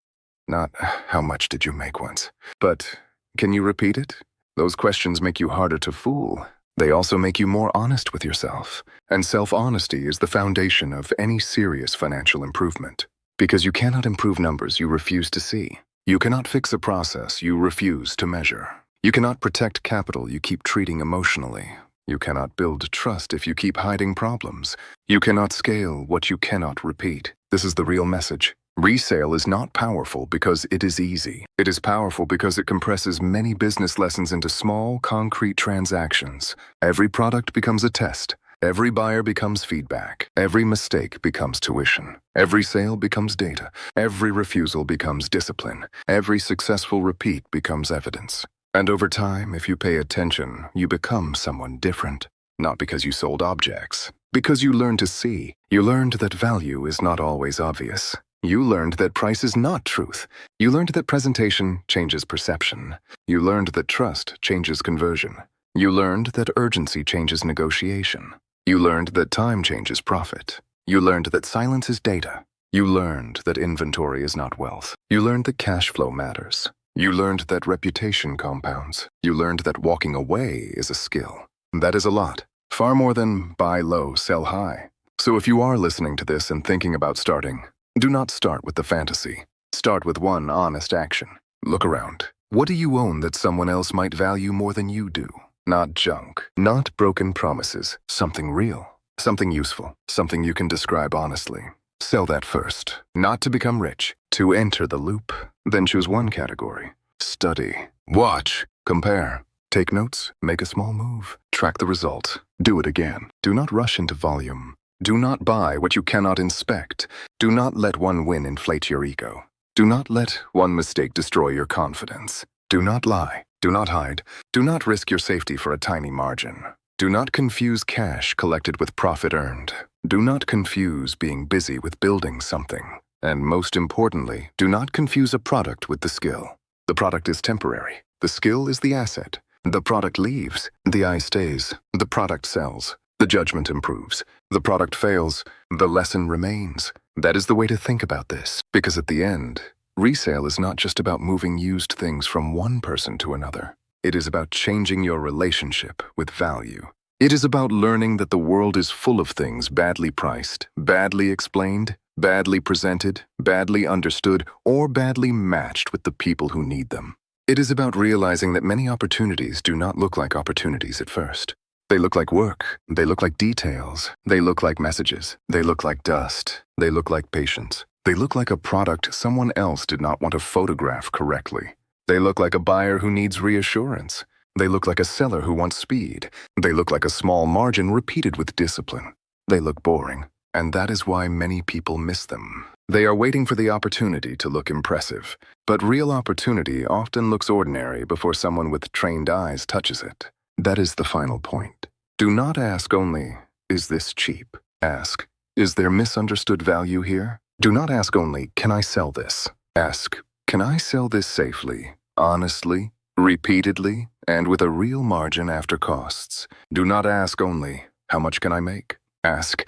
Not how much did you make once, but can you repeat it? Those questions make you harder to fool. They also make you more honest with yourself. And self-honesty is the foundation of any serious financial improvement. Because you cannot improve numbers you refuse to see. You cannot fix a process you refuse to measure. You cannot protect capital you keep treating emotionally. You cannot build trust if you keep hiding problems. You cannot scale what you cannot repeat. This is the real message. Resale is not powerful because it is easy. It is powerful because it compresses many business lessons into small, concrete transactions. Every product becomes a test. Every buyer becomes feedback. Every mistake becomes tuition. Every sale becomes data. Every refusal becomes discipline. Every successful repeat becomes evidence. And over time, if you pay attention, you become someone different. Not because you sold objects. Because you learned to see. You learned that value is not always obvious. You learned that price is not truth. You learned that presentation changes perception. You learned that trust changes conversion. You learned that urgency changes negotiation. You learned that time changes profit. You learned that silence is data. You learned that inventory is not wealth. You learned that cash flow matters. You learned that reputation compounds. You learned that walking away is a skill. That is a lot. Far more than buy low, sell high. So if you are listening to this and thinking about starting, do not start with the fantasy. Start with one honest action. Look around. What do you own that someone else might value more than you do? Not junk, not broken promises, something real, something useful, something you can describe honestly. Sell that first, not to become rich, to enter the loop. Then choose one category. Study, watch, compare. Take notes, make a small move, track the result, do it again. Do not rush into volume. Do not buy what you cannot inspect. Do not let one win inflate your ego. Do not let one mistake destroy your confidence. Do not lie. Do not hide. Do not risk your safety for a tiny margin. Do not confuse cash collected with profit earned. Do not confuse being busy with building something. And most importantly, do not confuse a product with the skill. The product is temporary. The skill is the asset. The product leaves. The eye stays. The product sells. The judgment improves. The product fails. The lesson remains. That is the way to think about this. Because at the end, resale is not just about moving used things from one person to another. It is about changing your relationship with value. It is about learning that the world is full of things badly priced, badly explained, badly presented, badly understood, or badly matched with the people who need them. It is about realizing that many opportunities do not look like opportunities at first. They look like work. They look like details. They look like messages. They look like dust. They look like patience. They look like a product someone else did not want to photograph correctly. They look like a buyer who needs reassurance. They look like a seller who wants speed. They look like a small margin repeated with discipline. They look boring, and that is why many people miss them. They are waiting for the opportunity to look impressive, but real opportunity often looks ordinary before someone with trained eyes touches it. That is the final point. Do not ask only, is this cheap? Ask, is there misunderstood value here? Do not ask only, can I sell this? Ask, can I sell this safely, honestly, repeatedly, and with a real margin after costs? Do not ask only, how much can I make? Ask,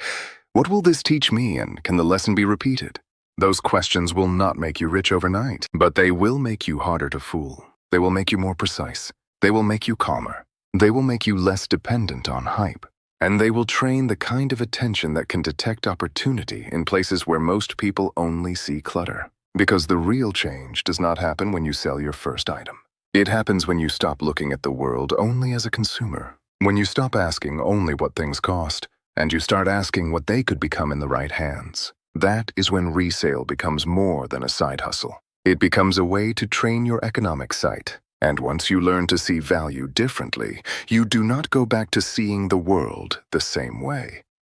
what will this teach me and can the lesson be repeated? Those questions will not make you rich overnight, but they will make you harder to fool. They will make you more precise. They will make you calmer. They will make you less dependent on hype. And they will train the kind of attention that can detect opportunity in places where most people only see clutter. Because the real change does not happen when you sell your first item. It happens when you stop looking at the world only as a consumer. When you stop asking only what things cost, and you start asking what they could become in the right hands. That is when resale becomes more than a side hustle. It becomes a way to train your economic sight. And once you learn to see value differently, you do not go back to seeing the world the same way.